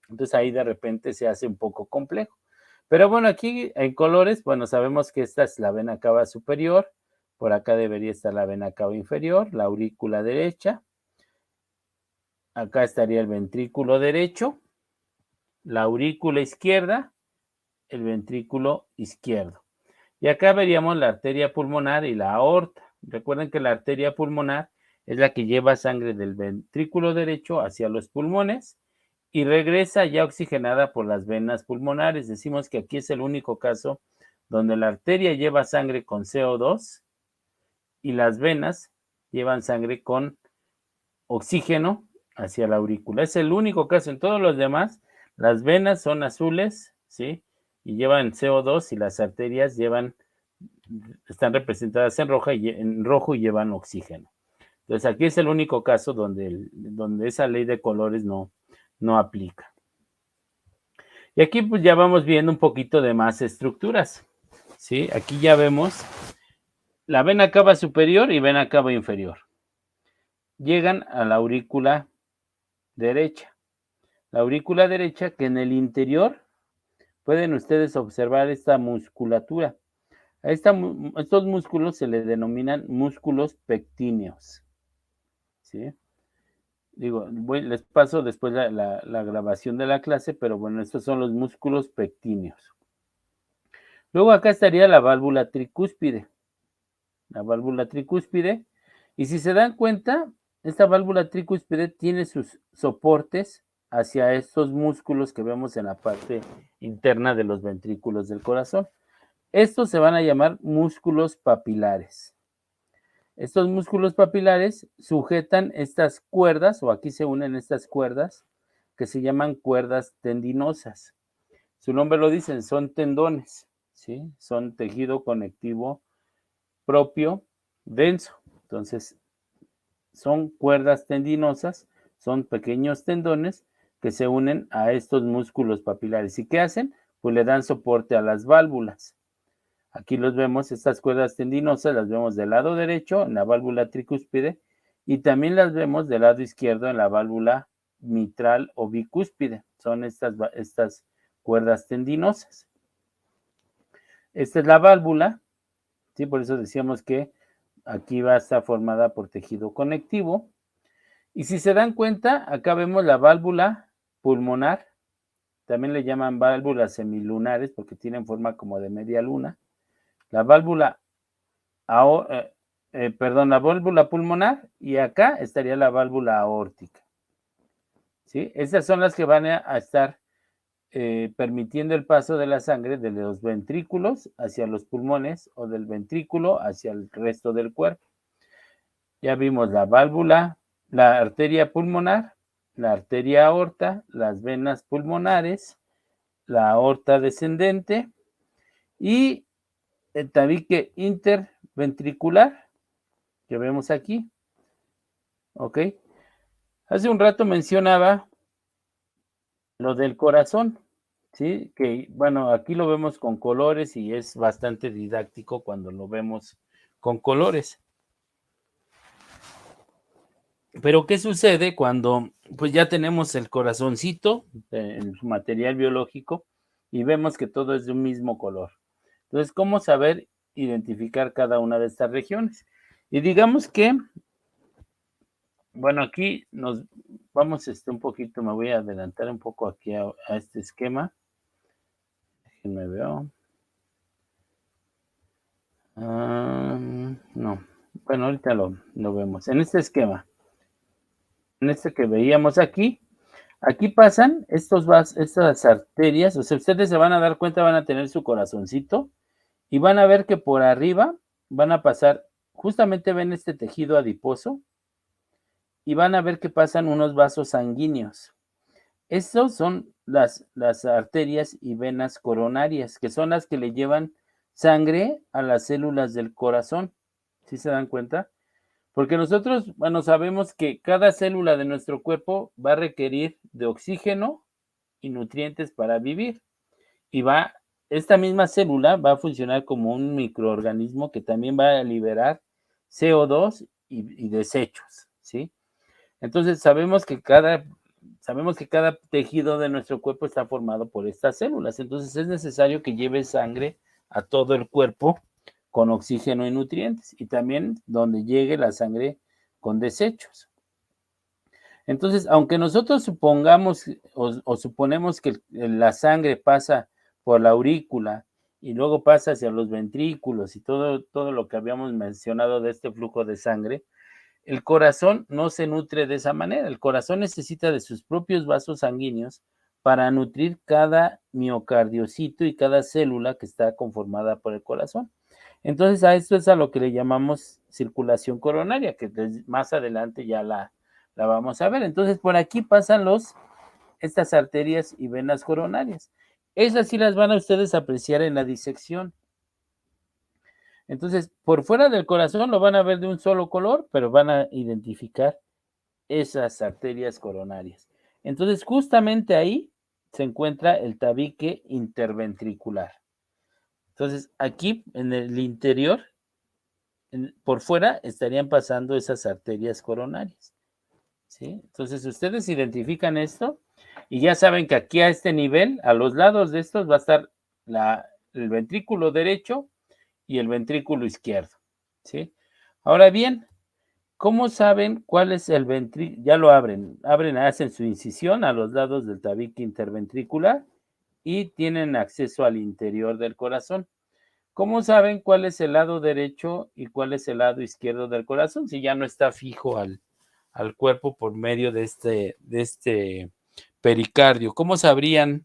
Entonces ahí de repente se hace un poco complejo. Pero bueno, aquí en colores, bueno, sabemos que esta es la vena cava superior, por acá debería estar la vena cava inferior, la aurícula derecha, acá estaría el ventrículo derecho, la aurícula izquierda, el ventrículo izquierdo. Y acá veríamos la arteria pulmonar y la aorta. Recuerden que la arteria pulmonar es la que lleva sangre del ventrículo derecho hacia los pulmones y regresa ya oxigenada por las venas pulmonares. Decimos que aquí es el único caso donde la arteria lleva sangre con CO2 y las venas llevan sangre con oxígeno hacia la aurícula. Es el único caso. En todos los demás, las venas son azules, ¿sí? Y llevan CO2 y las arterias están representadas en rojo y llevan oxígeno. Entonces aquí es el único caso donde esa ley de colores no aplica. Y aquí pues ya vamos viendo un poquito de más estructuras, ¿sí? Aquí ya vemos la vena cava superior y vena cava inferior. Llegan a la aurícula derecha. La aurícula derecha que en el interior pueden ustedes observar esta musculatura. A estos músculos se le denominan músculos pectíneos, ¿sí? Digo, les paso después la grabación de la clase, pero bueno, estos son los músculos pectíneos. Luego acá estaría la válvula tricúspide. La válvula tricúspide. Y si se dan cuenta, esta válvula tricúspide tiene sus soportes hacia estos músculos que vemos en la parte interna de los ventrículos del corazón. Estos se van a llamar músculos papilares. Estos músculos papilares sujetan estas cuerdas, o aquí se unen estas cuerdas, que se llaman cuerdas tendinosas. Su nombre lo dice, son tendones, ¿sí? Son tejido conectivo propio denso. Entonces, son cuerdas tendinosas, son pequeños tendones que se unen a estos músculos papilares. ¿Y qué hacen? Pues le dan soporte a las válvulas. Aquí los vemos, estas cuerdas tendinosas las vemos del lado derecho en la válvula tricúspide y también las vemos del lado izquierdo en la válvula mitral o bicúspide. Son estas cuerdas tendinosas. Esta es la válvula, ¿sí? Por eso decíamos que aquí va a estar formada por tejido conectivo. Y si se dan cuenta, acá vemos la válvula pulmonar, también le llaman válvulas semilunares porque tienen forma como de media luna. La válvula, la válvula pulmonar y acá estaría la válvula aórtica. ¿Sí? Estas son las que van a estar permitiendo el paso de la sangre de los ventrículos hacia los pulmones o del ventrículo hacia el resto del cuerpo. Ya vimos la válvula, la arteria pulmonar, la arteria aorta, las venas pulmonares, la aorta descendente y el tabique interventricular que vemos aquí. ¿Ok? Hace un rato mencionaba lo del corazón, ¿sí? Que bueno, aquí lo vemos con colores y es bastante didáctico cuando lo vemos con colores. Pero ¿qué sucede cuando pues ya tenemos el corazoncito en su material biológico y vemos que todo es de un mismo color? Entonces, ¿cómo saber identificar cada una de estas regiones? Y digamos que, bueno, aquí nos vamos un poquito, me voy a adelantar un poco aquí a este esquema. Déjenme ver. No, bueno, ahorita lo vemos. En este esquema, en este que veíamos aquí, aquí pasan estas arterias, o sea, ustedes se van a dar cuenta, van a tener su corazoncito y van a ver que por arriba van a pasar, justamente ven este tejido adiposo y van a ver que pasan unos vasos sanguíneos. Estos son las arterias y venas coronarias, que son las que le llevan sangre a las células del corazón. ¿Sí se dan cuenta? Porque nosotros, bueno, sabemos que cada célula de nuestro cuerpo va a requerir de oxígeno y nutrientes para vivir. Y esta misma célula va a funcionar como un microorganismo que también va a liberar CO2 y desechos, ¿sí? Entonces sabemos que cada tejido de nuestro cuerpo está formado por estas células. Entonces es necesario que lleve sangre a todo el cuerpo con oxígeno y nutrientes y también donde llegue la sangre con desechos. Entonces, aunque nosotros supongamos o suponemos que la sangre pasa por la aurícula y luego pasa hacia los ventrículos y todo lo que habíamos mencionado de este flujo de sangre, el corazón no se nutre de esa manera. El corazón necesita de sus propios vasos sanguíneos para nutrir cada miocardiocito y cada célula que está conformada por el corazón. Entonces, a esto es a lo que le llamamos circulación coronaria, que más adelante ya la vamos a ver. Entonces, por aquí pasan estas arterias y venas coronarias. Esas sí las van a ustedes apreciar en la disección. Entonces, por fuera del corazón lo van a ver de un solo color, pero van a identificar esas arterias coronarias. Entonces, justamente ahí se encuentra el tabique interventricular. Entonces, aquí en el interior, por fuera, estarían pasando esas arterias coronarias. ¿Sí? Entonces, ustedes identifican esto y ya saben que aquí a este nivel, a los lados de estos, va a estar el ventrículo derecho y el ventrículo izquierdo. ¿Sí? Ahora bien, ¿cómo saben cuál es el ventrículo? Ya lo hacen su incisión a los lados del tabique interventricular y tienen acceso al interior del corazón. ¿Cómo saben cuál es el lado derecho y cuál es el lado izquierdo del corazón si ya no está fijo al cuerpo por medio de este pericardio? ¿Cómo sabrían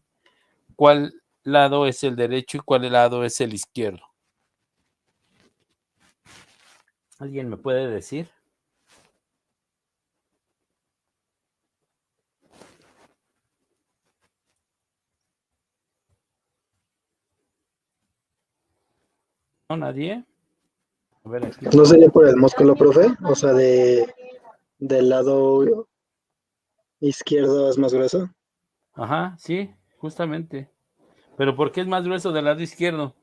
cuál lado es el derecho y cuál lado es el izquierdo? ¿Alguien me puede decir? ¿No? ¿Nadie? A ver aquí. ¿No sería por el músculo, profe? O sea, del lado izquierdo es más grueso. Ajá, sí, justamente. ¿Pero por qué es más grueso del lado izquierdo?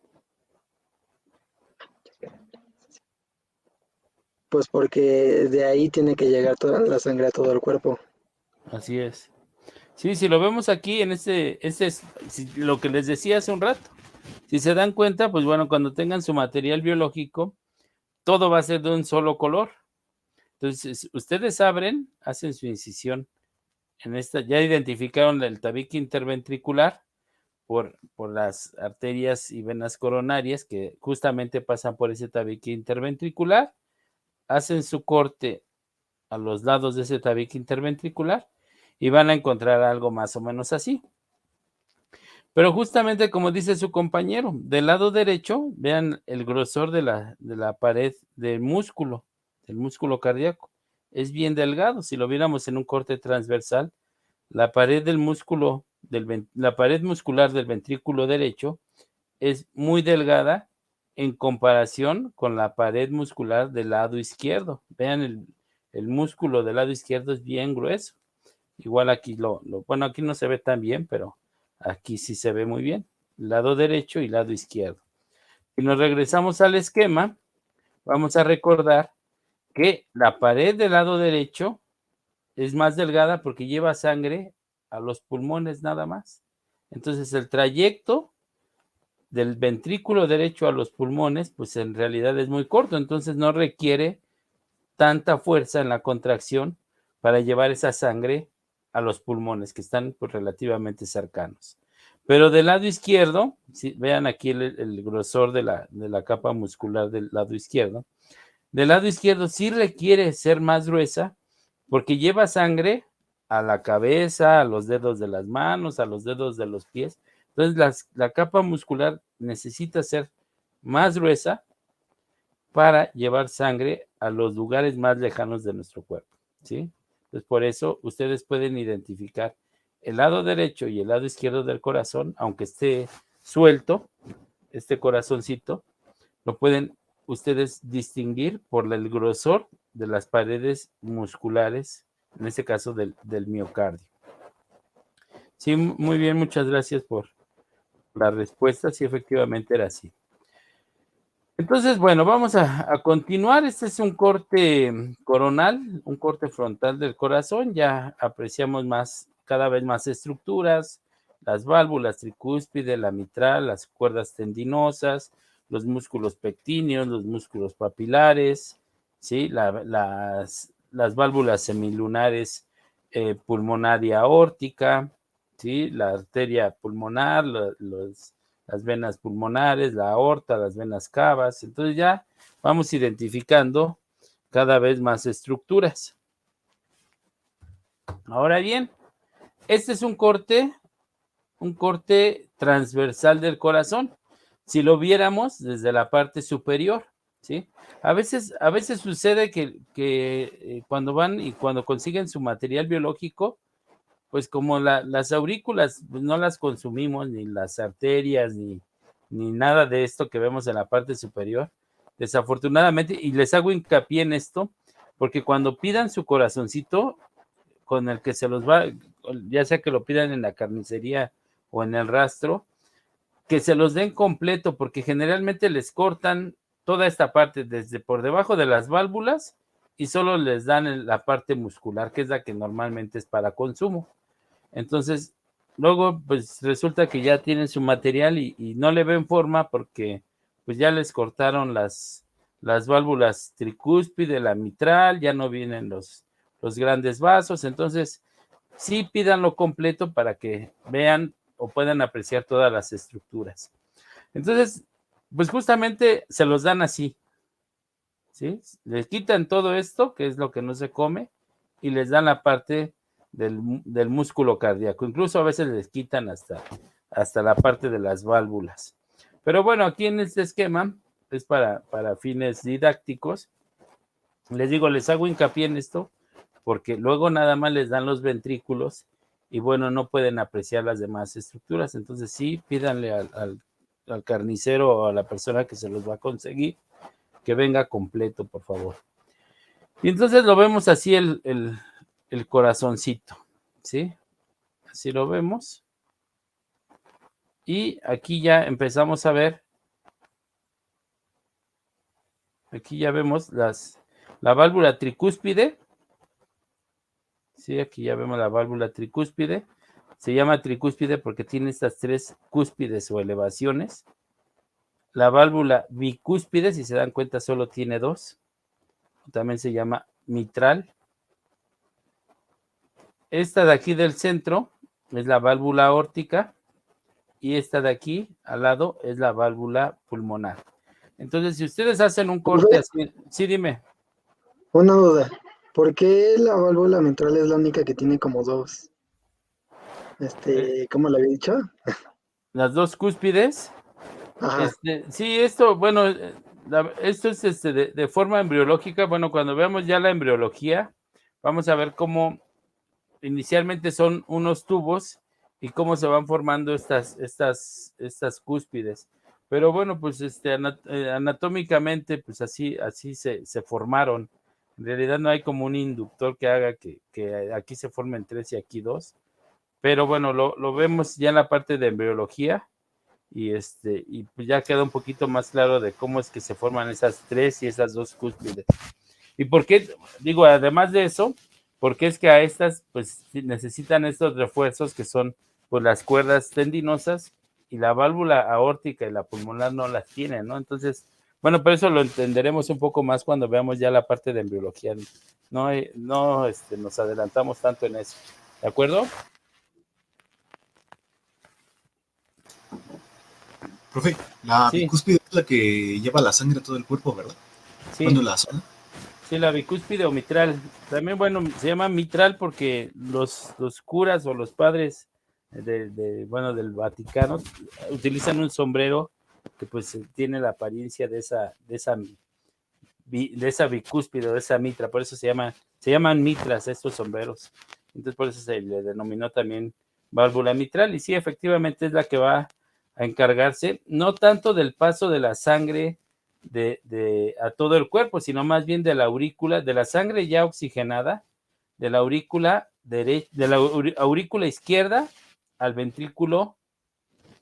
Pues porque de ahí tiene que llegar toda la sangre a todo el cuerpo. Así es. Sí, si lo vemos aquí en este es lo que les decía hace un rato. Si se dan cuenta, pues bueno, cuando tengan su material biológico, todo va a ser de un solo color. Entonces, ustedes abren, hacen su incisión en esta, ya identificaron el tabique interventricular por las arterias y venas coronarias que justamente pasan por ese tabique interventricular, hacen su corte a los lados de ese tabique interventricular y van a encontrar algo más o menos así. Pero justamente como dice su compañero, del lado derecho, vean el grosor de la pared del músculo cardíaco. Es bien delgado. Si lo viéramos en un corte transversal, la pared del músculo, la pared muscular del ventrículo derecho es muy delgada en comparación con la pared muscular del lado izquierdo. Vean, el músculo del lado izquierdo es bien grueso. Igual aquí bueno, aquí no se ve tan bien, pero aquí sí se ve muy bien. Lado derecho y lado izquierdo. Si nos regresamos al esquema, vamos a recordar que la pared del lado derecho es más delgada porque lleva sangre a los pulmones nada más. Entonces el trayecto del ventrículo derecho a los pulmones, pues en realidad es muy corto, entonces no requiere tanta fuerza en la contracción para llevar esa sangre a los pulmones que están pues, relativamente cercanos. Pero del lado izquierdo, si, vean aquí el grosor de la capa muscular del lado izquierdo, del lado izquierdo sí requiere ser más gruesa porque lleva sangre a la cabeza, a los dedos de las manos, a los dedos de los pies. Entonces la capa muscular necesita ser más gruesa para llevar sangre a los lugares más lejanos de nuestro cuerpo, ¿sí? Entonces, por eso ustedes pueden identificar el lado derecho y el lado izquierdo del corazón, aunque esté suelto, este corazoncito, lo pueden ustedes distinguir por el grosor de las paredes musculares, en este caso del miocardio. Sí, muy bien, muchas gracias por la respuesta, sí, efectivamente era así. Entonces, bueno, vamos a continuar. Este es un corte coronal, un corte frontal del corazón. Ya apreciamos cada vez más estructuras, las válvulas tricúspide, la mitral, las cuerdas tendinosas, los músculos pectíneos, los músculos papilares, ¿sí? Las válvulas semilunares pulmonar y aórtica, ¿sí? La arteria pulmonar, las venas pulmonares, la aorta, las venas cavas. Entonces ya vamos identificando cada vez más estructuras. Ahora bien, este es un corte transversal del corazón. Si lo viéramos desde la parte superior, ¿sí? A veces sucede que cuando van y cuando consiguen su material biológico, pues como las aurículas pues no las consumimos, ni las arterias, ni nada de esto que vemos en la parte superior, desafortunadamente, y les hago hincapié en esto, porque cuando pidan su corazoncito, con el que se los va, ya sea que lo pidan en la carnicería o en el rastro, que se los den completo, porque generalmente les cortan toda esta parte desde por debajo de las válvulas y solo les dan la parte muscular, que es la que normalmente es para consumo. Entonces, luego, pues resulta que ya tienen su material y no le ven forma porque pues ya les cortaron las válvulas tricúspide, la mitral, ya no vienen los grandes vasos. Entonces, sí pídanlo completo para que vean o puedan apreciar todas las estructuras. Entonces, pues justamente se los dan así, ¿sí? Les quitan todo esto, que es lo que no se come, y les dan la parte del músculo cardíaco. Incluso a veces les quitan hasta la parte de las válvulas. Pero bueno, aquí en este esquema es para fines didácticos. Les digo, les hago hincapié en esto porque luego nada más les dan los ventrículos y bueno, no pueden apreciar las demás estructuras. Entonces sí, pídanle al carnicero o a la persona que se los va a conseguir, que venga completo, por favor. Y entonces lo vemos así el corazoncito, ¿sí? Así lo vemos. Y aquí ya empezamos a ver, aquí ya vemos la válvula tricúspide. Sí, aquí ya vemos la válvula tricúspide. Se llama tricúspide porque tiene estas 3 cúspides o elevaciones. La válvula bicúspide, si se dan cuenta, solo tiene 2. También se llama mitral. Esta de aquí del centro es la válvula aórtica y esta de aquí al lado es la válvula pulmonar. Entonces, si ustedes hacen un corte así, sí, dime. Una duda. ¿Por qué la válvula mitral es la única que tiene como dos? ¿Cómo lo había dicho? Las 2 cúspides. Ajá. Sí, esto, bueno, esto es de forma embriológica. Bueno, cuando veamos ya la embriología, vamos a ver cómo inicialmente son unos tubos y cómo se van formando estas cúspides. Pero bueno, pues anatómicamente, pues así se formaron. En realidad no hay como un inductor que haga que aquí se formen 3 y aquí 2. Pero bueno, lo vemos ya en la parte de embriología y pues ya queda un poquito más claro de cómo es que se forman esas 3 y esas 2 cúspides. ¿Y por qué? Digo, además de eso, porque es que a estas pues necesitan estos refuerzos que son pues las cuerdas tendinosas y la válvula aórtica y la pulmonar no las tienen, ¿no? Entonces, bueno, pero eso lo entenderemos un poco más cuando veamos ya la parte de embriología. No nos adelantamos tanto en eso. ¿De acuerdo? Profe, la Sí, bicúspide es la que lleva la sangre a todo el cuerpo, ¿verdad? sí. Bueno, la zona. Sí, la bicúspide o mitral. También, bueno, se llama mitral porque los curas o los padres bueno, del Vaticano utilizan un sombrero que pues tiene la apariencia de esa bicúspide o de esa mitra. Por eso se llaman mitras estos sombreros. Entonces, por eso se le denominó también válvula mitral. Y sí, efectivamente es la que va a encargarse, no tanto del paso de la sangre a todo el cuerpo, sino más bien de la aurícula, de la sangre ya oxigenada, de la aurícula de la aurícula izquierda al ventrículo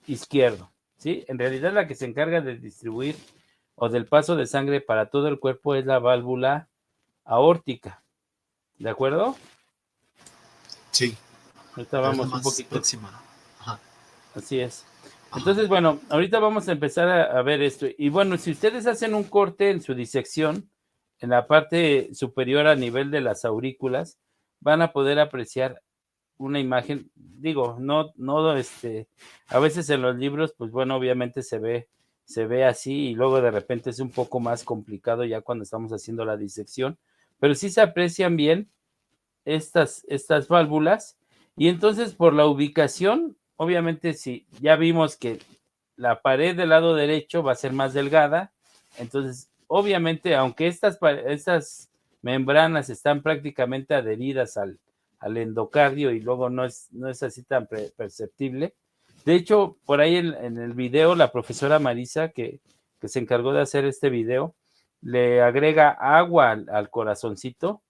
izquierdo, ¿sí? En realidad la que se encarga de distribuir o del paso de sangre para todo el cuerpo es la válvula aórtica, ¿de acuerdo? Sí, Ahorita pero es la vamos un más poquito, próxima. Ajá. así es. Ajá. Entonces, bueno, ahorita vamos a empezar a ver esto. Y bueno, si ustedes hacen un corte en su disección, en la parte superior a nivel de las aurículas, van a poder apreciar una imagen, digo, no, a veces en los libros, pues bueno, obviamente se ve así y luego de repente es un poco más complicado ya cuando estamos haciendo la disección, pero sí se aprecian bien estas válvulas y entonces por la ubicación, obviamente si ya vimos que la pared del lado derecho va a ser más delgada, entonces obviamente aunque estas membranas están prácticamente adheridas al endocardio y luego no es así tan perceptible. De hecho, por ahí en el video, la profesora Marisa, que se encargó de hacer este video, le agrega agua al corazoncito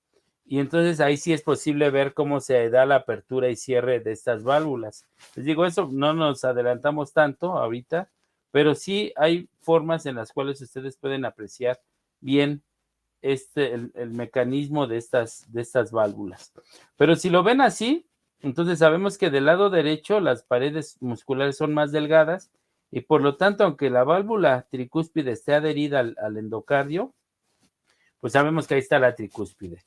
y entonces ahí sí es posible ver cómo se da la apertura y cierre de estas válvulas. Les digo, eso no nos adelantamos tanto ahorita, pero sí hay formas en las cuales ustedes pueden apreciar bien el mecanismo de estas válvulas. Pero si lo ven así, entonces sabemos que del lado derecho las paredes musculares son más delgadas y por lo tanto, aunque la válvula tricúspide esté adherida al endocardio, pues sabemos que ahí está la tricúspide.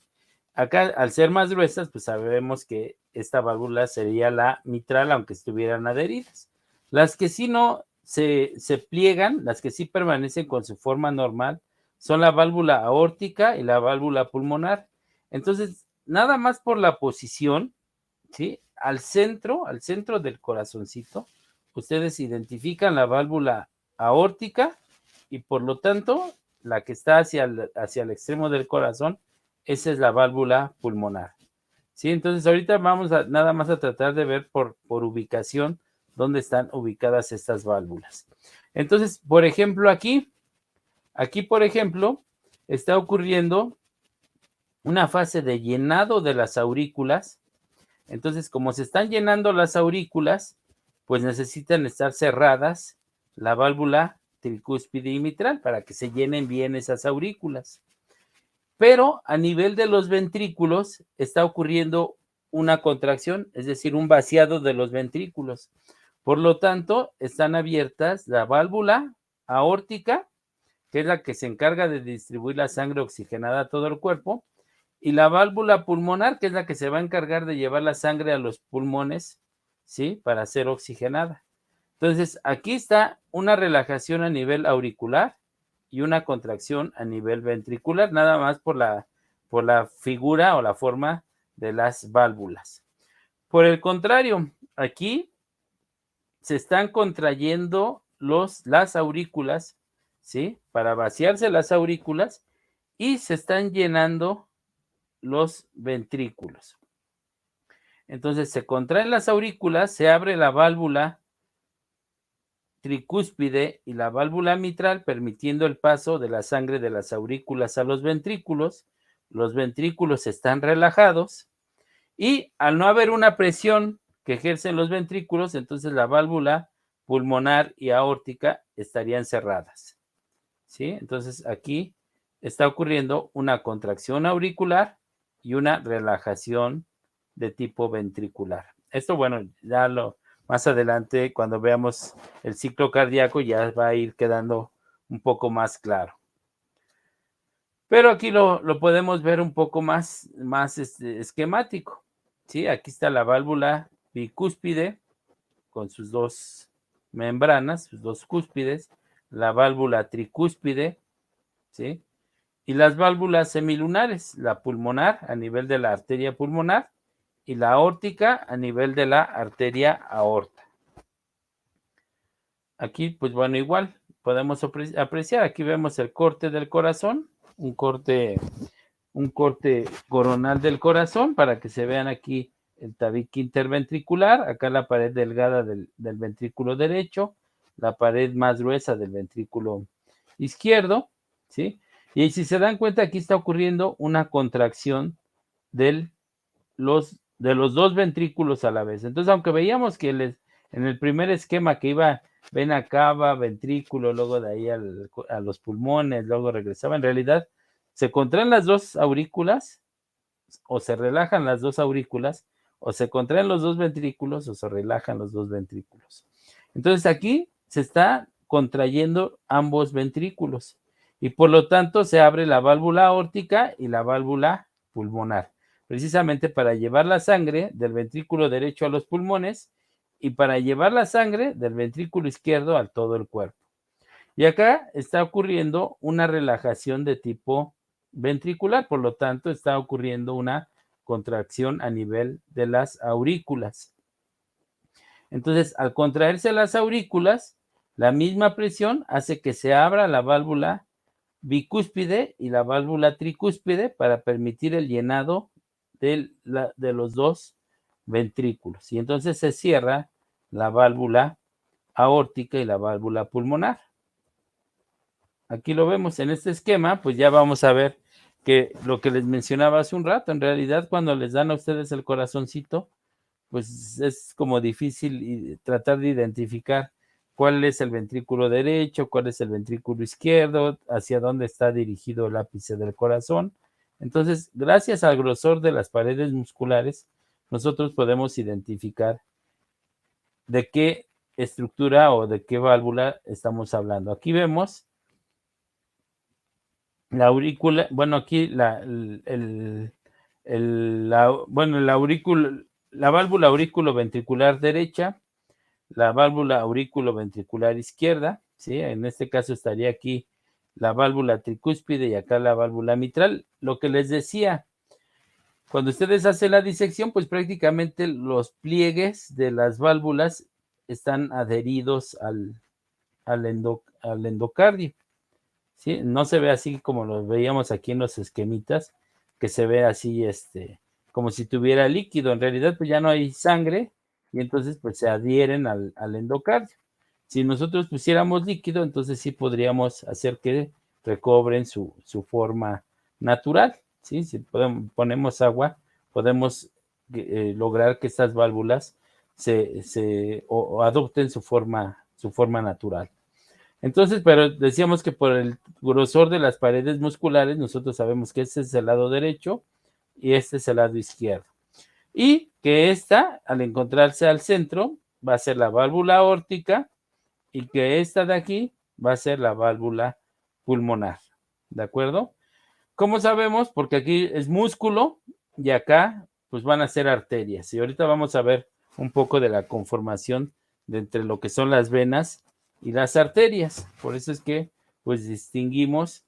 Acá, al ser más gruesas, pues sabemos que esta válvula sería la mitral, aunque estuvieran adheridas. Las que sí no se pliegan, las que sí permanecen con su forma normal, son la válvula aórtica y la válvula pulmonar. Entonces, nada más por la posición, ¿sí? Al centro del corazoncito, ustedes identifican la válvula aórtica y por lo tanto, la que está hacia el extremo del corazón, esa es la válvula pulmonar. ¿Sí? Entonces, ahorita vamos nada más a tratar de ver por ubicación dónde están ubicadas estas válvulas. Entonces, por ejemplo, aquí, por ejemplo, está ocurriendo una fase de llenado de las aurículas. Entonces, como se están llenando las aurículas, pues necesitan estar cerradas la válvula tricúspide y mitral para que se llenen bien esas aurículas. Pero a nivel de los ventrículos está ocurriendo una contracción, es decir, un vaciado de los ventrículos. Por lo tanto, están abiertas la válvula aórtica, que es la que se encarga de distribuir la sangre oxigenada a todo el cuerpo, y la válvula pulmonar, que es la que se va a encargar de llevar la sangre a los pulmones, ¿sí? Para ser oxigenada. Entonces, aquí está una relajación a nivel auricular y una contracción a nivel ventricular, nada más por la figura o la forma de las válvulas. Por el contrario, aquí se están contrayendo las aurículas, ¿sí? Para vaciarse las aurículas y se están llenando los ventrículos. Entonces se contraen las aurículas, se abre la válvula tricúspide y la válvula mitral, permitiendo el paso de la sangre de las aurículas a los ventrículos. Los ventrículos están relajados y al no haber una presión que ejercen los ventrículos, entonces la válvula pulmonar y aórtica estarían cerradas, ¿sí? Entonces aquí está ocurriendo una contracción auricular y una relajación de tipo ventricular. Esto, bueno, ya más adelante, cuando veamos el ciclo cardíaco, ya va a ir quedando un poco más claro. Pero aquí lo podemos ver un poco más esquemático, ¿sí? Aquí está la válvula bicúspide con sus dos membranas, sus dos cúspides, la válvula tricúspide, ¿sí? Y las válvulas semilunares, la pulmonar a nivel de la arteria pulmonar y la aórtica a nivel de la arteria aorta. Aquí, pues bueno, igual podemos apreciar, aquí vemos el corte del corazón, un corte coronal del corazón para que se vean aquí el tabique interventricular, acá la pared delgada del ventrículo derecho, la pared más gruesa del ventrículo izquierdo, ¿sí? Y si se dan cuenta, aquí está ocurriendo una contracción de los dos ventrículos a la vez. Entonces, aunque veíamos que en el primer esquema que iba vena cava, ventrículo, luego de ahí a los pulmones, luego regresaba, en realidad se contraen las dos aurículas o se relajan las dos aurículas, o se contraen los dos ventrículos o se relajan los dos ventrículos. Entonces aquí se está contrayendo ambos ventrículos y por lo tanto se abre la válvula aórtica y la válvula pulmonar, precisamente para llevar la sangre del ventrículo derecho a los pulmones y para llevar la sangre del ventrículo izquierdo a todo el cuerpo. Y acá está ocurriendo una relajación de tipo ventricular, por lo tanto está ocurriendo una contracción a nivel de las aurículas. Entonces, al contraerse las aurículas, la misma presión hace que se abra la válvula bicúspide y la válvula tricúspide para permitir el llenado de los dos ventrículos. Y entonces se cierra la válvula aórtica y la válvula pulmonar. Aquí lo vemos en este esquema, pues ya vamos a ver que lo que les mencionaba hace un rato, en realidad cuando les dan a ustedes el corazoncito, pues es como difícil tratar de identificar cuál es el ventrículo derecho, cuál es el ventrículo izquierdo, hacia dónde está dirigido el ápice del corazón. Entonces, gracias al grosor de las paredes musculares, nosotros podemos identificar de qué estructura o de qué válvula estamos hablando. Aquí vemos la aurícula, bueno, aquí la válvula aurículo-ventricular derecha, la válvula aurículo-ventricular izquierda, ¿sí? En este caso estaría aquí la válvula tricúspide y acá la válvula mitral. Lo que les decía, cuando ustedes hacen la disección, pues prácticamente los pliegues de las válvulas están adheridos al endocardio. ¿Sí? No se ve así como lo veíamos aquí en los esquemitas, que se ve así, como si tuviera líquido. En realidad, pues ya no hay sangre y entonces pues se adhieren al endocardio. Si nosotros pusiéramos líquido, entonces sí podríamos hacer que recobren su forma natural, ¿sí? Si ponemos agua, podemos lograr que estas válvulas o adopten su forma natural. Entonces, pero decíamos que por el grosor de las paredes musculares, nosotros sabemos que este es el lado derecho y este es el lado izquierdo. Y que esta, al encontrarse al centro, va a ser la válvula aórtica y que esta de aquí va a ser la válvula pulmonar. ¿De acuerdo? ¿Cómo sabemos? Porque aquí es músculo y acá pues van a ser arterias. Y ahorita vamos a ver un poco de la conformación de entre lo que son las venas y las arterias. Por eso es que pues distinguimos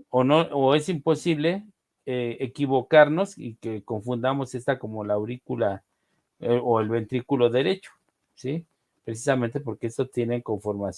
o es imposible equivocarnos y que confundamos esta como la aurícula o el ventrículo derecho, ¿sí? Precisamente porque esto tiene conformación